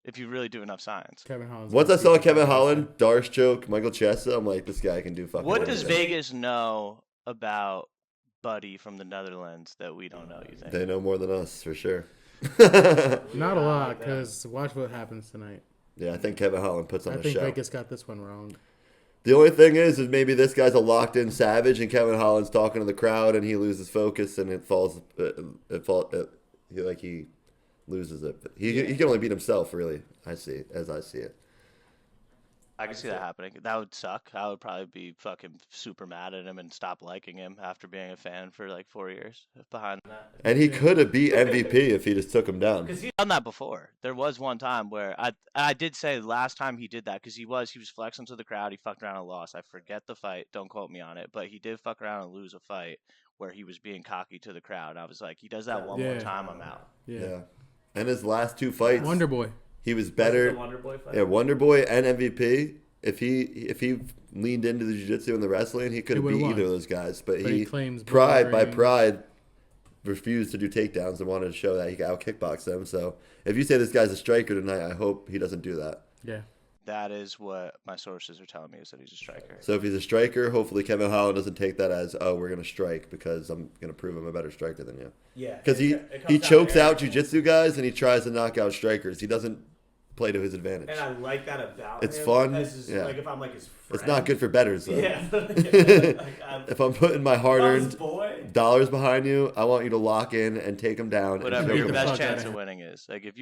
if you really do enough science. Kevin Holland's Once I gonna saw beat the Kevin fuck out of Holland, Darce choke, Michael Chiesa, I'm like, this guy can do fucking. What does anything. Vegas know about Buddy from the Netherlands that we don't know? You think? They know more than us for sure. Not a lot, because watch what happens tonight. Yeah, I think Kevin Holland puts on I a think show. Vegas got this one wrong. The only thing is maybe this guy's a locked-in savage, and Kevin Holland's talking to the crowd, and he loses focus, and it falls. He loses it. But he can only beat himself, really. I see it. I can see that happening. That would suck. I would probably be fucking super mad at him and stop liking him after being a fan for like 4 years behind that. And he could have beat MVP if he just took him down. Because he's done that before. There was one time where I did say last time he did that because he was flexing to the crowd. He fucked around and lost. I forget the fight. Don't quote me on it. But he did fuck around and lose a fight where he was being cocky to the crowd. I was like, he does that one more Yeah. time, I'm out. Yeah. And his last 2 fights, Wonder Boy. he was the better. Wonder Boy fight. Yeah, Wonder Boy and MVP. If he leaned into the jiu-jitsu and the wrestling, he could have would've beat won. either of those guys. But But he he claims pride boring. refused to do takedowns and wanted to show that he could out-kickbox them. So if you say this guy's a striker tonight, I hope he doesn't do that. Yeah. That is what my sources are telling me is that he's a striker. So if he's a striker, hopefully Kevin Holland doesn't take that as, oh, we're going to strike because I'm going to prove I'm a better striker than you. Yeah. Because it he comes down chokes to out everything. jiu-jitsu guys and he tries to knock out strikers. He doesn't play to his advantage. And I like that about It's him. fun, This is, yeah. Like if I'm like his friend. It's not good for bettors, though. Yeah. Like, If I'm putting my I'm his hard-earned boy. dollars behind you, I want you to lock in and take them down. and Whatever choke your them best out. fuck chance outta of here. winning is. Like if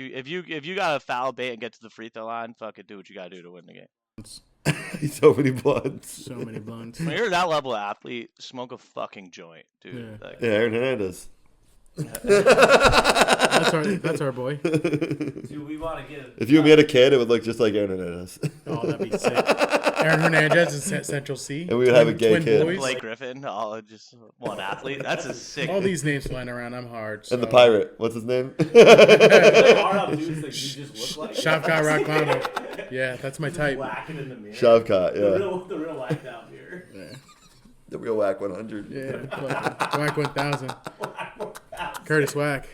you got a foul bait and get to the free throw line, fucking do what you gotta do to win the game. So many bloods. So many blunts. When you're that level of athlete, smoke a fucking joint, dude. Yeah. Like, Yeah, Aaron Hernandez. That's our boy. Do we want to get? If you and me had a kid, it would look just like Aaron Hernandez. Oh, that'd be sick. Aaron Hernandez is Central C. And we would have a gay twin kid. boys. Blake Griffin, all just one athlete. That's a sick. All these names flying around. I'm hard. So. And the pirate. What's his name? There are dudes that you just look like. Shavkat Rakhmonov. Yeah, that's my type. Whacking in the mirror. Shavkat, yeah. The real whacked out mirror. Yeah. The real Whack 100. Yeah. Whack 1000. Curtis Whack.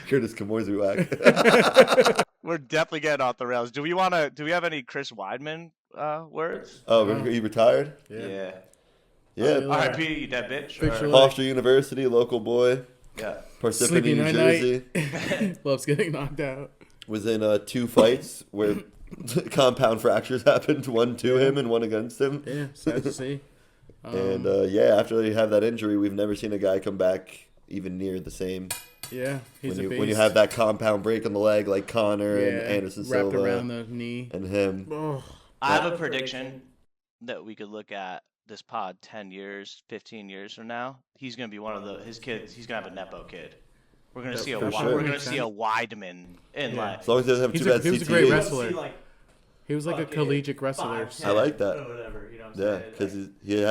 Curtis Kamorzi Whack. We're definitely getting off the rails. Do we have any Chris Weidman words? Oh, he retired? Yeah. Yeah. R.I.P. You dead bitch. Picture Or- like- Hofstra University, local boy. yeah. Parsippany, Sleepy New night Jersey. night. Loves getting knocked out. Was in 2 fights where compound fractures happened. One to him and one against him. Yeah, sad to see. And after you have that injury, we've never seen a guy come back even near the same. Yeah, he's a beast. When you have that compound break on the leg like Connor and Yeah, Anderson wrapped Silva around the knee. and him. Oh, I have a prediction that we could look at this pod 10 years, 15 years from now. He's going to be one of his kids. He's going to have a Nepo kid. We're going to see for sure. we're going to see a Weidman in Yeah. life. As long as he doesn't have He's too a- bad he was a CTE. great You don't wrestler. see, like, he was like a fucking collegiate wrestler. 5'10" I like that. Or whatever, you know what I'm Yeah, saying? because he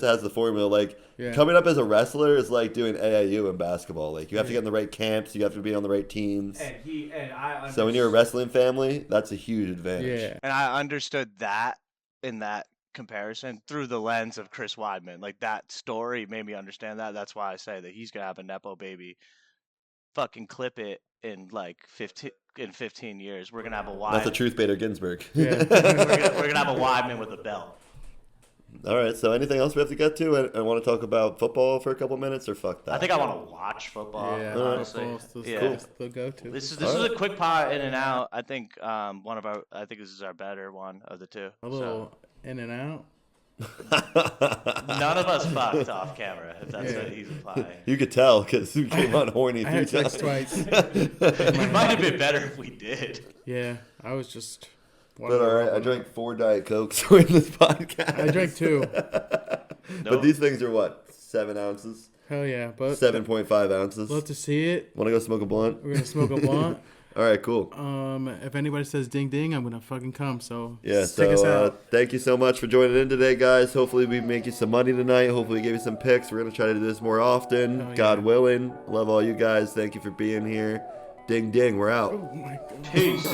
has the formula. Like Yeah. coming up as a wrestler is like doing AAU in basketball. Like you have to get in the right camps, you have to be on the right teams. And I So when you're a wrestling family, that's a huge advantage. Yeah. And I understood that in that comparison through the lens of Chris Weidman. Like that story made me understand that. That's why I say that he's going to have a Nepo baby. Fucking clip it in like 15 years. We're going to have a Not the Weidman. Truth Bader Ginsburg. Yeah. We're gonna have a Weidman with a belt. All right. So anything else we have to get to? I want to talk about football for a couple minutes, or fuck that. I think I want to watch football. Yeah, honestly. football's Yeah. the go-to. This is a quick pot in and out. I think I think this is our better one of the two. A little in and out. None of us fucked off camera. If that's Yeah. what he's implying. You could tell because we came on horny I 3 had sex times. twice. It might have been better if we did. Yeah, I was just. But all right, I drank 4 Diet Cokes during this podcast. I drank 2. But these things are what? 7 ounces? Hell yeah, but 7.5 ounces. love to see it. Want to go smoke a blunt? We're gonna smoke a blunt. All right, cool. If anybody says ding ding, I'm gonna fucking come. So Yeah, take us so out. thank you so much for joining in today, guys. Hopefully we make you some money tonight. Hopefully we give you some picks. We're going to try to do this more often, Oh, God yeah. willing. Love all you guys. Thank you for being here. Ding, ding. We're out. Oh my god. Peace.